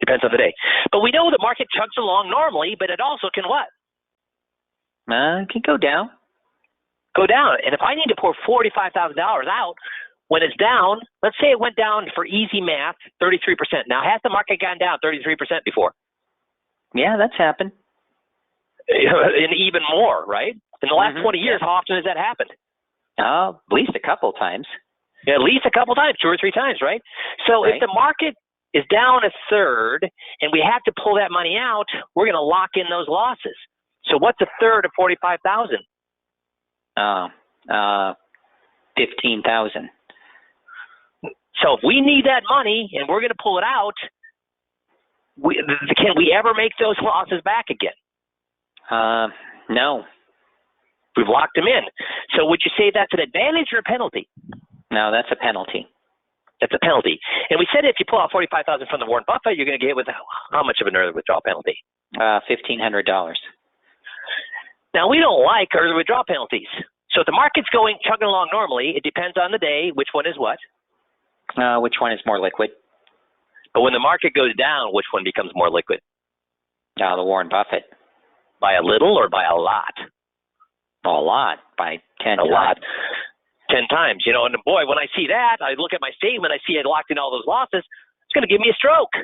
Depends on the day. But we know the market chugs along normally, but it also can what? It can go down. Go down. And if I need to pour $45,000 out, when it's down, let's say it went down for easy math, 33%. Now, has the market gone down 33% before? Yeah, that's happened. And even more, right? In the last 20 years, how often has that happened? At least a couple of times. Yeah, at least a couple times, 2 or 3 times, right? So if the market is down a third and we have to pull that money out, we're going to lock in those losses. So what's a third of 45,000? 15,000. So if we need that money and we're going to pull it out, can we ever make those losses back again? No. We've locked them in. So would you say that's an advantage or a penalty? No, that's a penalty. That's a penalty. And we said if you pull out $45,000 from the Warren Buffett, you're going to get hit with how much of an early withdrawal penalty? $1,500. Now, we don't like early withdrawal penalties. So if the market's chugging along normally, it depends on the day. Which one is what? Which one is more liquid? But when the market goes down, which one becomes more liquid? The Warren Buffett. By a little or by a lot? A lot. By 10 times. A lot. 10 times. And boy, when I see that, I look at my statement, I see I locked in all those losses. It's going to give me a stroke.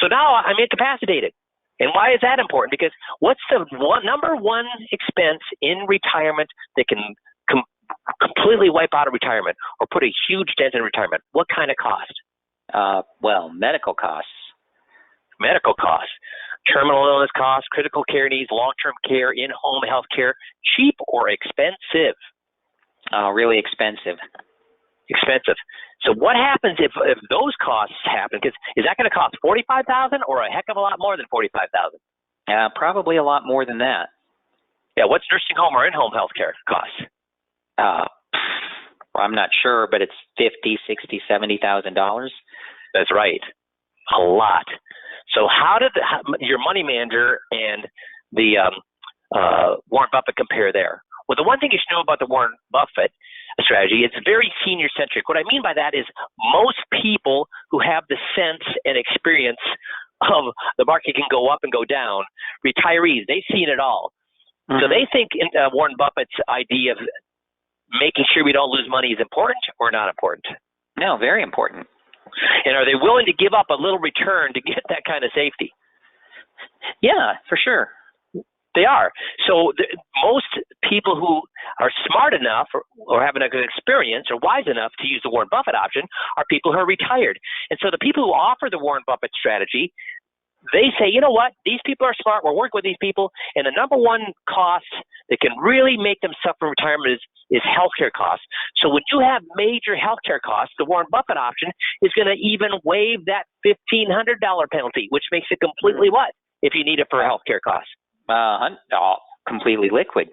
So now I'm incapacitated. And why is that important? Because what's the number one expense in retirement that can completely wipe out of retirement or put a huge dent in retirement? What kind of cost? Well, medical costs. Medical costs. Terminal illness costs, critical care needs, long-term care, in-home health care. Cheap or expensive? Really expensive. Expensive. So what happens if those costs happen? Because is that going to cost $45,000 or a heck of a lot more than $45,000? Probably a lot more than that. Yeah. What's nursing home or in-home health care costs? I'm not sure, but it's $50,000, $60,000, $70,000. That's right. A lot. So how did your money manager and the Warren Buffett compare there? Well, the one thing you should know about the Warren Buffett strategy, it's very senior-centric. What I mean by that is most people who have the sense and experience of the market can go up and go down, retirees, they've seen it all. Mm-hmm. So they think Warren Buffett's idea of making sure we don't lose money is important or not important? No, very important. And are they willing to give up a little return to get that kind of safety? Yeah, for sure. They are. So most people who are smart enough or have a good experience or wise enough to use the Warren Buffett option are people who are retired. And so the people who offer the Warren Buffett strategy, they say, you know what, these people are smart, we're working with these people, and the number one cost that can really make them suffer in retirement is healthcare costs. So when you have major healthcare costs, the Warren Buffett option is going to even waive that $1,500 penalty, which makes it completely what if you need it for healthcare costs? Completely liquid.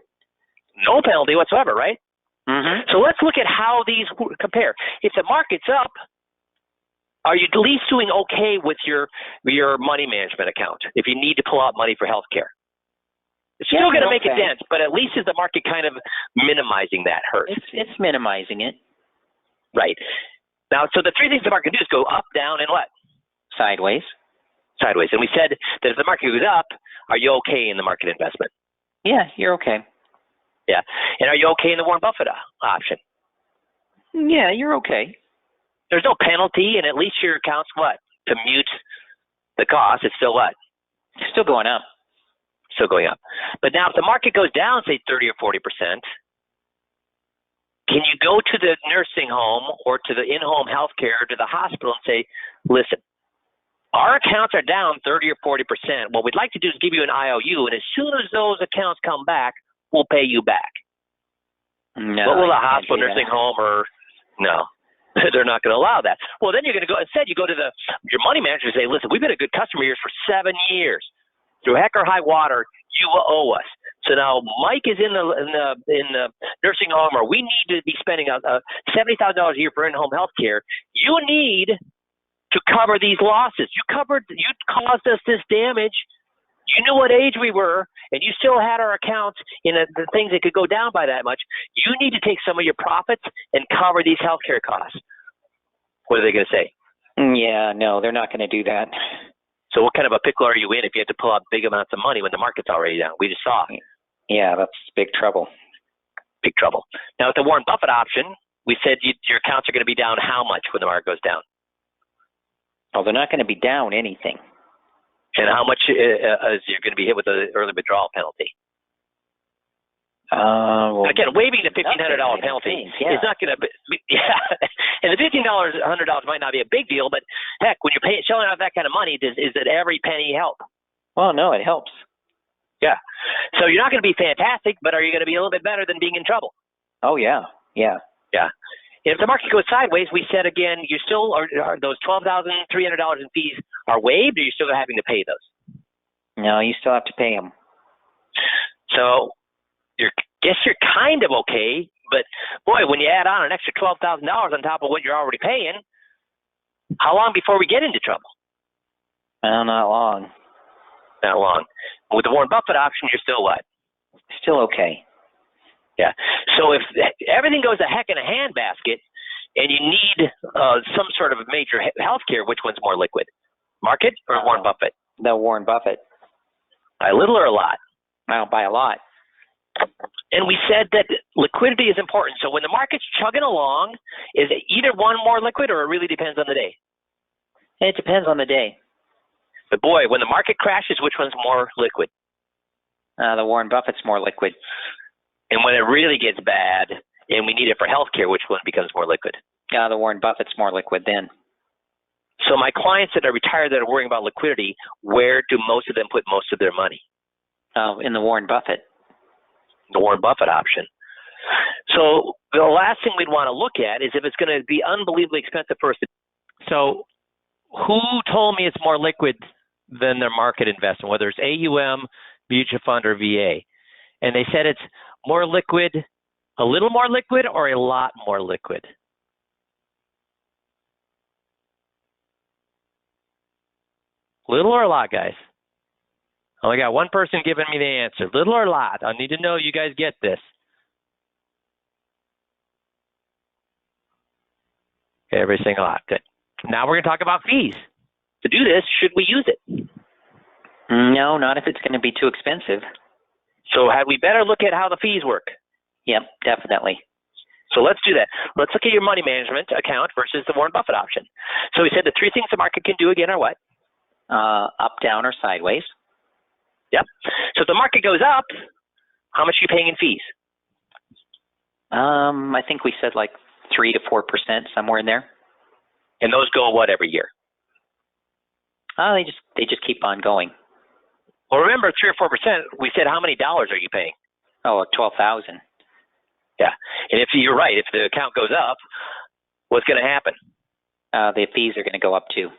No penalty whatsoever, right? Mm-hmm. So let's look at how these compare. If the market's up, are you at least doing okay with your money management account if you need to pull out money for healthcare? It's still going to make a dent, but at least is the market kind of minimizing that hurt? It's minimizing it. Right. Now, so the three things the market can do is go up, down, and what? Sideways. Sideways. And we said that if the market goes up, are you okay in the market investment? Yeah, you're okay. Yeah. And are you okay in the Warren Buffett option? Yeah, you're okay. There's no penalty, and at least your account's what? To mute the cost, it's still what? It's still going up. Still going up. But now if the market goes down, say 30 or 40%, can you go to the nursing home or to the in-home health care or to the hospital and say, listen, our accounts are down 30 or 40%. What we'd like to do is give you an IOU, and as soon as those accounts come back, we'll pay you back. No. What will the hospital, nursing home, or no? They're not going to allow that. Well, then you're going to go, instead you go to your money manager and say, listen, we've been a good customer of yours for 7 years. Through heck or high water, you owe us. So now Mike is in the nursing home, or we need to be spending $70,000 a year for in-home health care. You need to cover these losses. You caused us this damage. You knew what age we were, and you still had our accounts in the things that could go down by that much. You need to take some of your profits and cover these healthcare costs. What are they going to say? Yeah, no, they're not going to do that. So what kind of a pickle are you in if you have to pull out big amounts of money when the market's already down? We just saw. Yeah, that's big trouble. Big trouble. Now, with the Warren Buffett option, we said your accounts are going to be down how much when the market goes down? Oh, they're not going to be down anything. And how much is you're going to be hit with the early withdrawal penalty? Well, again, waiving the $1,500 penalty is not going to be, yeah. And the $1,500 might not be a big deal, but heck, when you're selling out that kind of money, is that every penny help? Well, no, it helps. Yeah. So you're not going to be fantastic, but are you going to be a little bit better than being in trouble? Oh, yeah. Yeah. Yeah. If the market goes sideways, we said again, you still are those $12,300 in fees are waived, or you're still having to pay those? No, you still have to pay them. So guess you're kind of okay, but boy, when you add on an extra $12,000 on top of what you're already paying, how long before we get into trouble? Well, not long. Not long. With the Warren Buffett option, you're still what? Still okay. Yeah. So if everything goes to heck in a handbasket and you need some sort of major health care, which one's more liquid? Market or Warren Buffett? The Warren Buffett. By a little or a lot? By a lot. And we said that liquidity is important. So when the market's chugging along, is it either one more liquid or it really depends on the day? It depends on the day. But boy, when the market crashes, which one's more liquid? The Warren Buffett's more liquid. And when it really gets bad and we need it for healthcare, which one becomes more liquid? The Warren Buffett's more liquid then. So my clients that are retired that are worrying about liquidity, where do most of them put most of their money? In the Warren Buffett. The Warren Buffett option. So the last thing we'd want to look at is if it's going to be unbelievably expensive for us to. So who told me it's more liquid than their market investment, whether it's AUM, mutual fund, or VA? And they said it's more liquid, a little more liquid, or a lot more liquid? Little or a lot, guys? Only got one person giving me the answer. Little or a lot? I need to know you guys get this. Every single lot. Good. Now we're going to talk about fees. To do this, should we use it? No, not if it's going to be too expensive. So had we better look at how the fees work? Yep, definitely. So let's do that. Let's look at your money management account versus the Warren Buffett option. So we said the three things the market can do again are what? Up, down, or sideways. Yep. So if the market goes up, how much are you paying in fees? I think we said like 3 to 4%, somewhere in there. And those go what every year? Oh, they just keep on going. Well, remember 3 or 4%. We said how many dollars are you paying? Oh, 12,000. Yeah. And if you're right, if the account goes up, what's going to happen? The fees are going to go up too.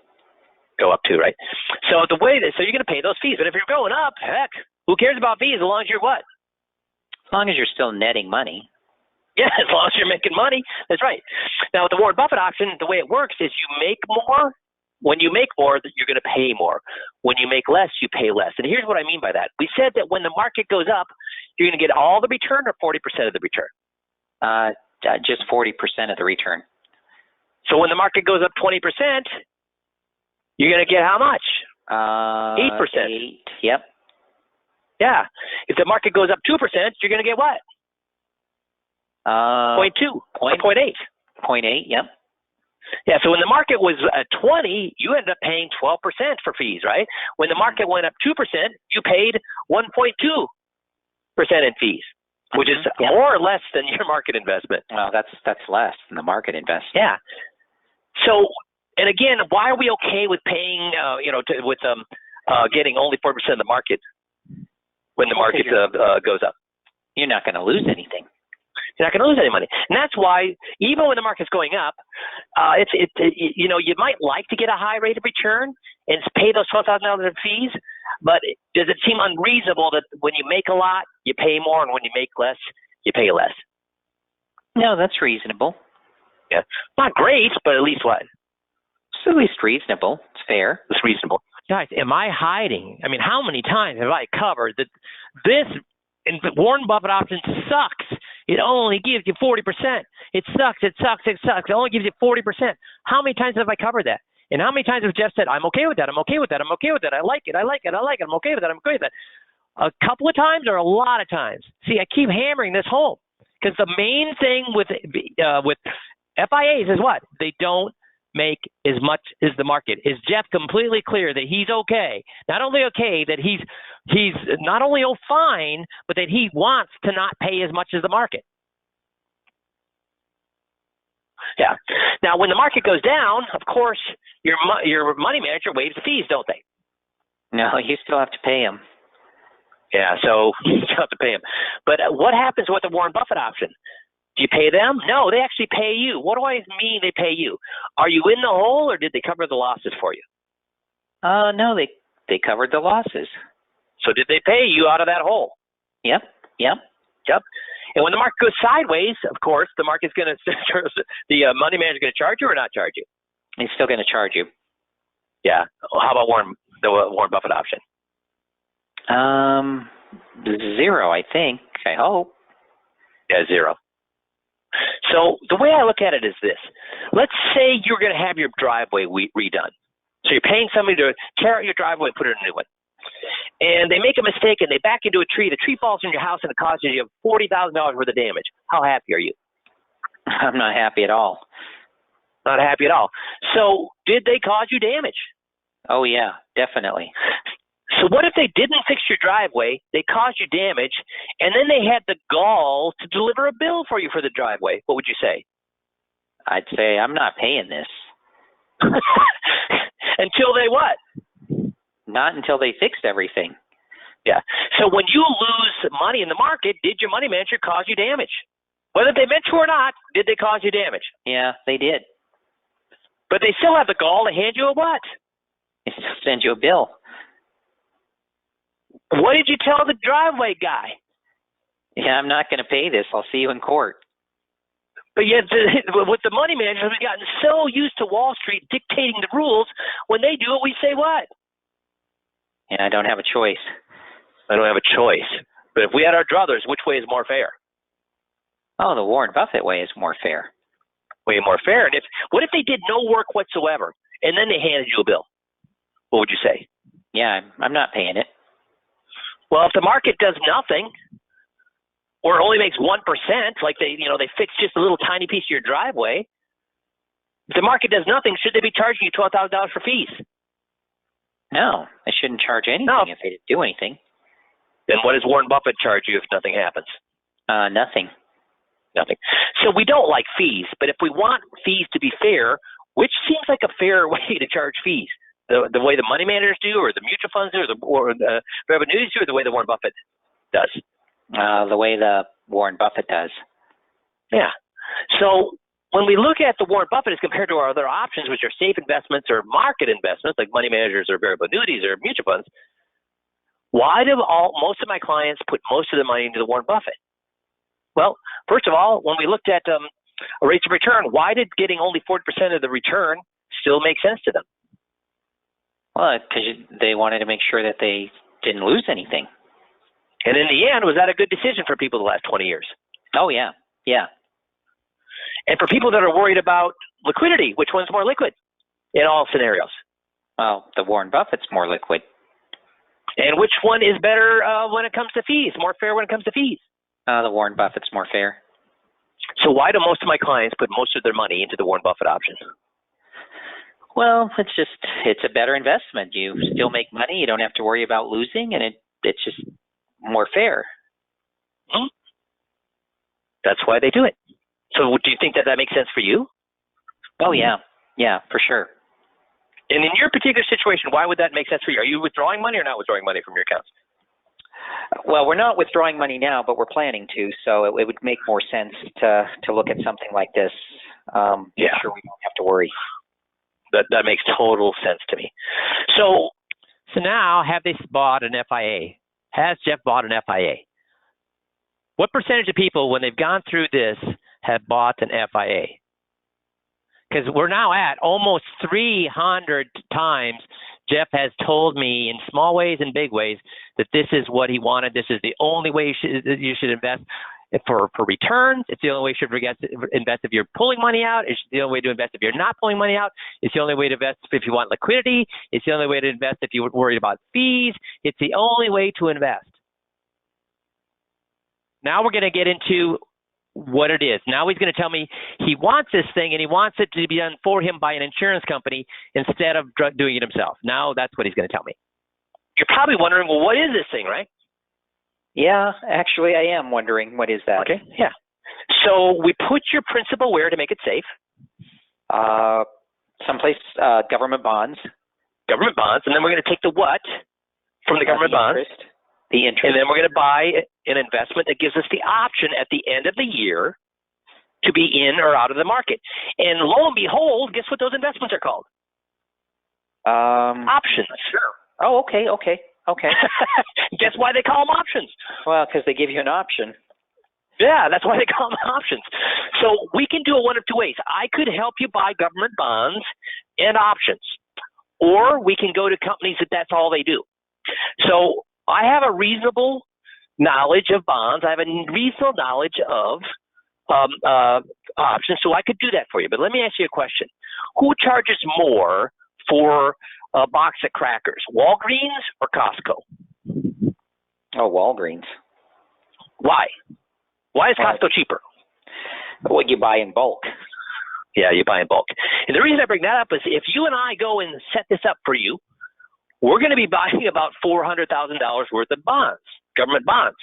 Go up too, right? So so you're going to pay those fees. But if you're going up, heck, who cares about fees as long as you're what? As long as you're still netting money. Yeah, as long as you're making money. That's right. Now, with the Warren Buffett option, the way it works is you make more. When you make more, you're going to pay more. When you make less, you pay less. And here's what I mean by that. We said that when the market goes up, you're going to get all the return or 40% of the return? Just 40% of the return. So when the market goes up 20%, you're going to get how much? 8%. 8. Yep. Yeah. If the market goes up 2%, you're going to get what? 0.2 or 0.8. 0.8. Yep. Yeah, so when the market was at 20, you ended up paying 12% for fees, right? When the market went up 2%, you paid 1.2% in fees, which is more or less than your market investment. Well, that's less than the market investment. Yeah. So, and again, why are we okay with paying, getting only 4% of the market when the market goes up? You're not going to lose anything. You're not going to lose any money. And that's why, even when the market's going up, you might like to get a high rate of return and pay those $12,000 in fees, but does it seem unreasonable that when you make a lot, you pay more, and when you make less, you pay less? No, that's reasonable. Yeah. Not great, but at least what? It's at least reasonable. It's fair. It's reasonable. Guys, am I hiding? I mean, how many times have I covered that this Warren Buffett option sucks? It only gives you 40%. It sucks. It only gives you 40%. How many times have I covered that? And how many times have Jeff said, I'm okay with that. I'm okay with that. I'm okay with that. I like it. I'm okay with that. I'm okay with that. A couple of times or a lot of times? See, I keep hammering this home because the main thing with FIAs is what? They don't make as much as the market. Is Jeff completely clear that he's okay? Not only okay, that he's not only fine, but that he wants to not pay as much as the market. Yeah. Now, when the market goes down, of course, your money manager waives the fees, don't they? No, you still have to pay them. Yeah, so you still have to pay them. But what happens with the Warren Buffett option? Do you pay them? No, they actually pay you. What do I mean they pay you? Are you in the hole, or did they cover the losses for you? No, they covered the losses. So did they pay you out of that hole? Yep. And when the market goes sideways, of course, the market's going to the money manager's going to charge you or not charge you? He's still going to charge you. Yeah. How about the Warren Buffett option? 0, I think. I hope. Yeah, 0. So the way I look at it is this. Let's say you're going to have your driveway redone. So you're paying somebody to tear out your driveway and put in a new one. And they make a mistake and they back into a tree. The tree falls in your house and it causes you $40,000 worth of damage. How happy are you? I'm not happy at all. Not happy at all. So did they cause you damage? Oh, yeah, definitely. So what if they didn't fix your driveway, they caused you damage, and then they had the gall to deliver a bill for you for the driveway? What would you say? I'd say I'm not paying this. Until they what? Not until they fixed everything. Yeah. So when you lose money in the market, did your money manager cause you damage? Whether they meant to or not, did they cause you damage? Yeah, they did. But they still have the gall to hand you a what? They still send you a bill. What did you tell the driveway guy? Yeah, I'm not going to pay this. I'll see you in court. But yet, with the money managers, we've gotten so used to Wall Street dictating the rules. When they do it, we say what? Yeah, I don't have a choice. I don't have a choice. But if we had our druthers, which way is more fair? Oh, the Warren Buffett way is more fair. Way more fair. And what if they did no work whatsoever, and then they handed you a bill? What would you say? Yeah, I'm not paying it. Well, if the market does nothing, or only makes 1%, like they fix just a little tiny piece of your driveway, if the market does nothing, should they be charging you $12,000 for fees? No, they shouldn't charge anything if they didn't do anything. Then what does Warren Buffett charge you if nothing happens? Nothing. Nothing. So we don't like fees, but if we want fees to be fair, which seems like a fair way to charge fees? The way the money managers do, or the mutual funds do, or the revenues do, or the way the Warren Buffett does? The way the Warren Buffett does. Yeah. So when we look at the Warren Buffett as compared to our other options, which are safe investments or market investments, like money managers or variable annuities or mutual funds, why do most of my clients put most of their money into the Warren Buffett? Well, first of all, when we looked at rates of return, why did getting only 40% of the return still make sense to them? Well, because they wanted to make sure that they didn't lose anything. And in the end, was that a good decision for people the last 20 years? Oh, yeah. Yeah. And for people that are worried about liquidity, which one's more liquid in all scenarios? Well, the Warren Buffett's more liquid. And which one is better when it comes to fees, more fair when it comes to fees? The Warren Buffett's more fair. So why do most of my clients put most of their money into the Warren Buffett option? Well, it's a better investment. You still make money. You don't have to worry about losing, and it's just more fair. Hmm? That's why they do it. So do you think that makes sense for you? Oh, yeah. Yeah, for sure. And in your particular situation, why would that make sense for you? Are you withdrawing money or not withdrawing money from your accounts? Well, we're not withdrawing money now, but we're planning to, so it would make more sense to look at something like this. Yeah. Sure we don't have to worry. That makes total sense to me. So now, have they bought an FIA? Has Jeff bought an FIA? What percentage of people, when they've gone through this, have bought an FIA? Because we're now at almost 300 times Jeff has told me in small ways and big ways that this is what he wanted. This is the only way you should invest for returns. It's the only way you should invest if you're pulling money out. It's the only way to invest if you're not pulling money out. It's the only way to invest if you want liquidity. It's the only way to invest if you're worried about fees. It's the only way to invest. Now we're going to get into what it is. Now he's going to tell me he wants this thing and he wants it to be done for him by an insurance company instead of doing it himself. Now that's what he's going to tell me. You're probably wondering, well, what is this thing, right? Yeah, actually I am wondering, what is that? Okay, yeah. So we put your principal where to make it safe? Someplace, government bonds. Government bonds, and then we're going to take the what from the government bonds? The interest. And then we're going to buy an investment that gives us the option at the end of the year to be in or out of the market. And lo and behold, guess what those investments are called? Options. Sure. Oh, okay. Guess why they call them options? Well, because they give you an option. Yeah, that's why they call them options. So we can do it one of two ways. I could help you buy government bonds and options, or we can go to companies that's all they do. So I have a reasonable knowledge of bonds. I have a reasonable knowledge of options, so I could do that for you. But let me ask you a question. Who charges more for a box of crackers, Walgreens or Costco? Oh, Walgreens. Why? Why is Costco cheaper? Well, you buy in bulk. Yeah, you buy in bulk. And the reason I bring that up is if you and I go and set this up for you, we're going to be buying about $400,000 worth of bonds, government bonds.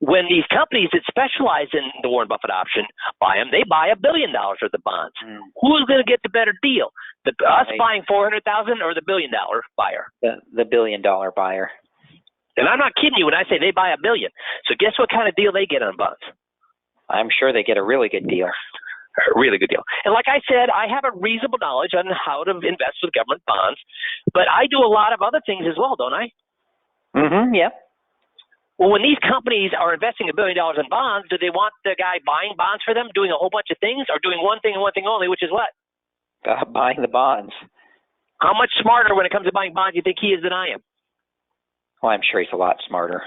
When these companies that specialize in the Warren Buffett option buy them, they buy $1 billion worth of bonds. Who's going to get the better deal? Us buying $400,000 or the $1 billion buyer? The $1 billion buyer. And I'm not kidding you when I say they buy $1 billion. So guess what kind of deal they get on bonds? I'm sure they get a really good deal. A really good deal. And like I said, I have a reasonable knowledge on how to invest with government bonds, but I do a lot of other things as well, don't I? Mm-hmm, yeah. Well, when these companies are investing $1 billion in bonds, do they want the guy buying bonds for them, doing a whole bunch of things, or doing one thing and one thing only, which is what? Buying the bonds. How much smarter when it comes to buying bonds do you think he is than I am? Well, I'm sure he's a lot smarter.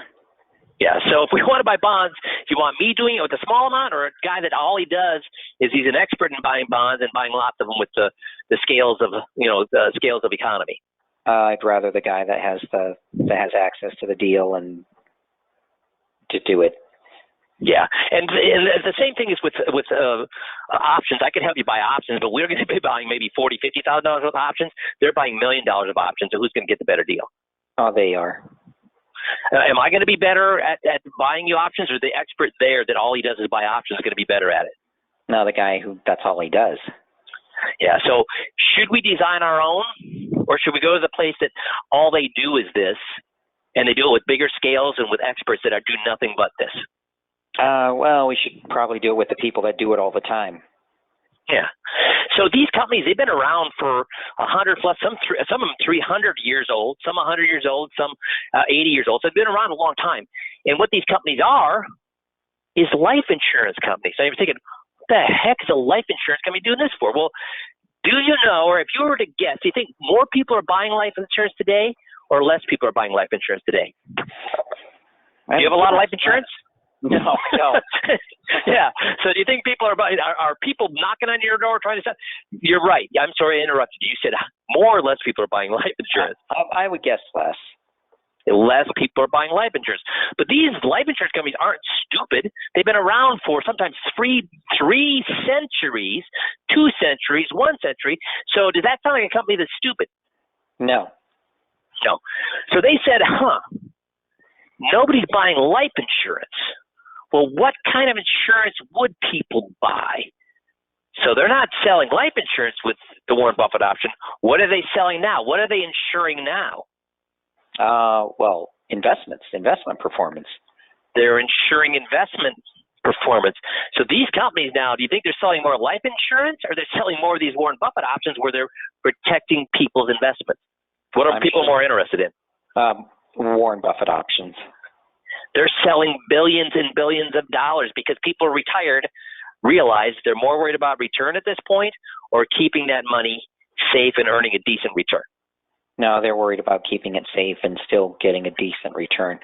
Yeah, so if we want to buy bonds, do you want me doing it with a small amount, or a guy that all he does is he's an expert in buying bonds and buying lots of them with the scales of the scales of economy? I'd rather the guy that has access to the deal and to do it. Yeah, and the same thing is with options. I could help you buy options, but we're going to be buying maybe $40,000, $50,000 worth of options. They're buying $1 million of options. So who's going to get the better deal? Oh, they are. Am I going to be better at buying you options, or the expert there that all he does is buy options is going to be better at it? No, the guy who that's all he does. Yeah. So should we design our own, or should we go to the place that all they do is this, and they do it with bigger scales and with experts that do nothing but this? Well, we should probably do it with the people that do it all the time. Yeah. So these companies, they've been around for 100 plus, some of them 300 years old, some 100 years old, some 80 years old. So they've been around a long time. And what these companies are is life insurance companies. So you're thinking, what the heck is a life insurance company doing this for? Well, do you know, or if you were to guess, do you think more people are buying life insurance today or less people are buying life insurance today? Do you have a lot of life insurance? No. Yeah. So do you think people are people knocking on your door trying to sell? You're right. I'm sorry I interrupted you. You said more or less people are buying life insurance. I would guess less. Less people are buying life insurance. But these life insurance companies aren't stupid. They've been around for sometimes three centuries, 2 centuries, 1 century. So does that sound like a company that's stupid? No. No. So they said, nobody's buying life insurance. Well, what kind of insurance would people buy? So they're not selling life insurance with the Warren Buffett option. What are they selling now? What are they insuring now? Well, investment performance. They're insuring investment performance. So these companies now, do you think they're selling more life insurance, or they're selling more of these Warren Buffett options where they're protecting people's investments? What are people more interested in? Warren Buffett options. They're selling billions and billions of dollars because people retired realize they're more worried about return at this point or keeping that money safe and earning a decent return. No, they're worried about keeping it safe and still getting a decent return.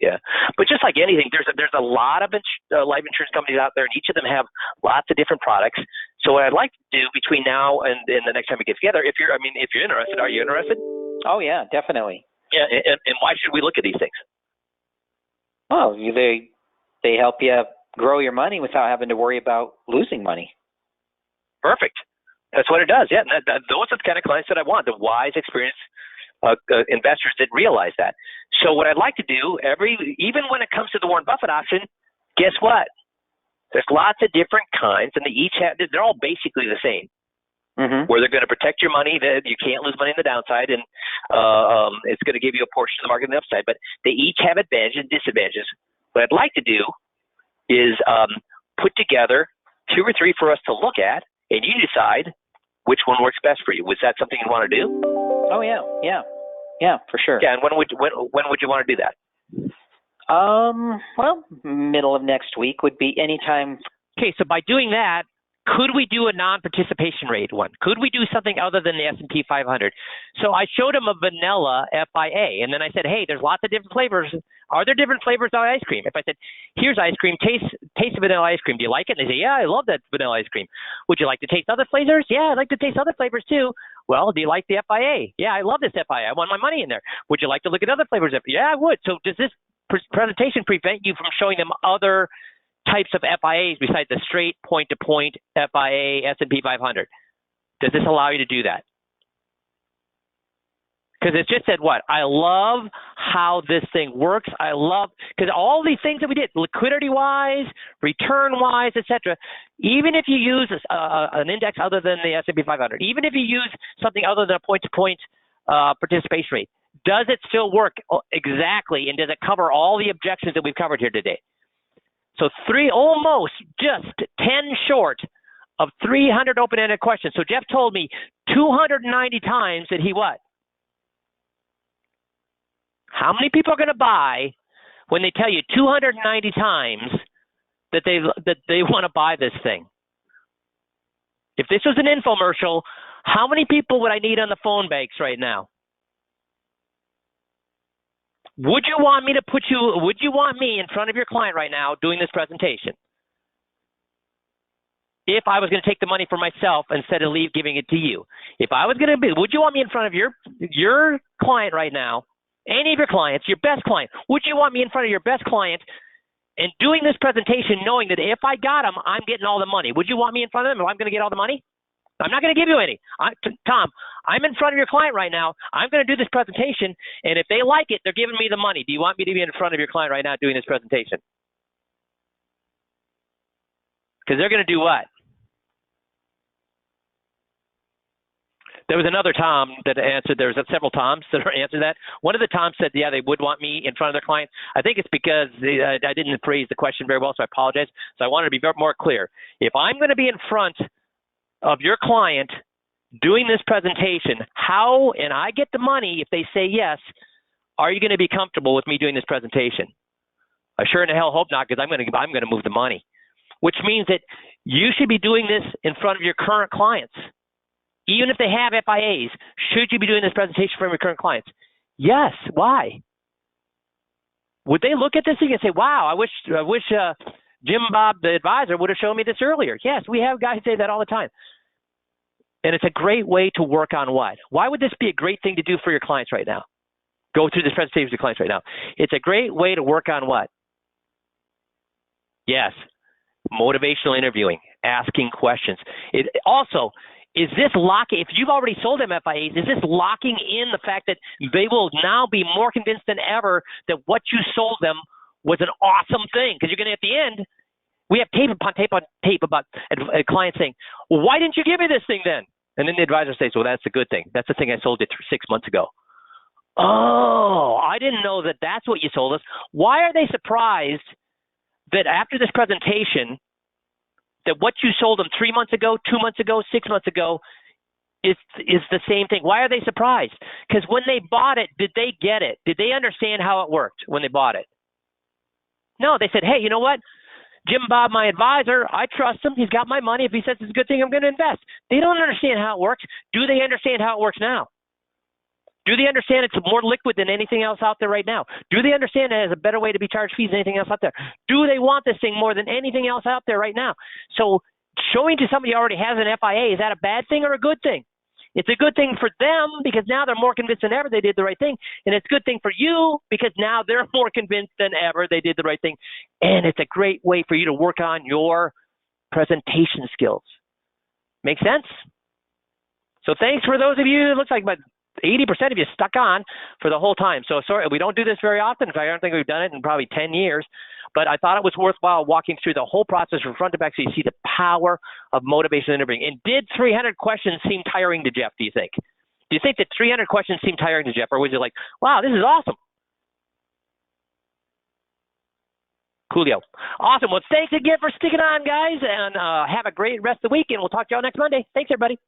Yeah, but just like anything, there's a lot of life insurance companies out there, and each of them have lots of different products. So what I'd like to do between now and the next time we get together, if you're interested, are you interested? Oh yeah, definitely. Yeah, and why should we look at these things? Oh, they help you grow your money without having to worry about losing money. Perfect. That's what it does. Yeah, those are the kind of clients that I want, the wise, experienced investors that realize that. So what I'd like to do, even when it comes to the Warren Buffett option, guess what? There's lots of different kinds, and they're all basically the same. Mm-hmm. Where they're going to protect your money, that you can't lose money on the downside, and it's going to give you a portion of the market on the upside. But they each have advantages and disadvantages. What I'd like to do is put together 2 or 3 for us to look at, and you decide which one works best for you. Was that something you want to do? Oh yeah, for sure. Yeah, and when would you want to do that? Well, middle of next week would be anytime. Okay, so by doing that, could we do a non-participation rate one? Could we do something other than the S&P 500? So I showed them a vanilla FIA, and then I said, hey, there's lots of different flavors. Are there different flavors of ice cream? If I said, here's ice cream, taste the vanilla ice cream. Do you like it? And they say, yeah, I love that vanilla ice cream. Would you like to taste other flavors? Yeah, I'd like to taste other flavors too. Well, do you like the FIA? Yeah, I love this FIA. I want my money in there. Would you like to look at other flavors? Yeah, I would. So does this presentation prevent you from showing them other types of FIAs besides the straight point-to-point FIA S&P 500? Does this allow you to do that? Because it just said what? I love how this thing works. Because all these things that we did, liquidity-wise, return-wise, etc., even if you use an index other than the S&P 500, even if you use something other than a point-to-point participation rate, does it still work exactly, and does it cover all the objections that we've covered here today? So almost just 10 short of 300 open-ended questions. So Jeff told me 290 times that he what? How many people are going to buy when they tell you 290 times that they want to buy this thing? If this was an infomercial, how many people would I need on the phone banks right now? Would you want me in front of your client right now doing this presentation? If I was going to take the money for myself instead of giving it to you. If I was going to would you want me in front of your client right now, any of your clients, your best client, would you want me in front of your best client and doing this presentation knowing that if I got them, I'm getting all the money? Would you want me in front of them if I'm going to get all the money? I'm not going to give you any. Tom, I'm in front of your client right now. I'm going to do this presentation, and if they like it, they're giving me the money. Do you want me to be in front of your client right now doing this presentation? Because they're going to do what? There was another Tom that answered. There was several Toms that answered that. One of the Toms said, yeah, they would want me in front of their client. I think it's because I didn't phrase the question very well, so I apologize. So I wanted to be more clear. If I'm going to be in front of your client doing this presentation, how, and I get the money if they say yes, are you going to be comfortable with me doing this presentation? I sure in the hell hope not, because I'm going to move the money, which means that you should be doing this in front of your current clients. Even if they have FIAs, should you be doing this presentation for your current clients? Yes. Why? Would they look at this thing and say, wow, I wish Jim Bob, the advisor, would have shown me this earlier? Yes, we have guys say that all the time. And it's a great way to work on what? Why would this be a great thing to do for your clients right now? Go through this presentation with your clients right now. It's a great way to work on what? Yes, motivational interviewing, asking questions. It also, is this locking, if you've already sold them FIAs, is this locking in the fact that they will now be more convinced than ever that what you sold them was an awesome thing? Because you're going to, at the end, we have tape upon tape on tape about a client saying, well, why didn't you give me this thing then? And then the advisor says, well, that's a good thing. That's the thing I sold it 6 months ago. Oh, I didn't know that that's what you sold us. Why are they surprised that after this presentation, that what you sold them 3 months ago, 2 months ago, 6 months ago is the same thing? Why are they surprised? Because when they bought it, did they get it? Did they understand how it worked when they bought it? No, they said, hey, you know what? Jim Bob, my advisor, I trust him. He's got my money. If he says it's a good thing, I'm going to invest. They don't understand how it works. Do they understand how it works now? Do they understand it's more liquid than anything else out there right now? Do they understand it has a better way to be charged fees than anything else out there? Do they want this thing more than anything else out there right now? So showing to somebody who already has an FIA, is that a bad thing or a good thing? It's a good thing for them because now they're more convinced than ever they did the right thing. And it's a good thing for you because now they're more convinced than ever they did the right thing. And it's a great way for you to work on your presentation skills. Make sense? So thanks for those of you, it looks like about 80% of you stuck on for the whole time. So sorry, we don't do this very often. In fact, I don't think we've done it in probably 10 years. But I thought it was worthwhile walking through the whole process from front to back so you see the power of motivational interviewing. And did 300 questions seem tiring to Jeff, do you think? Do you think that 300 questions seemed tiring to Jeff? Or was it like, wow, this is awesome? Coolio. Awesome. Well, thanks again for sticking on, guys. And have a great rest of the week. And we'll talk to y'all next Monday. Thanks, everybody.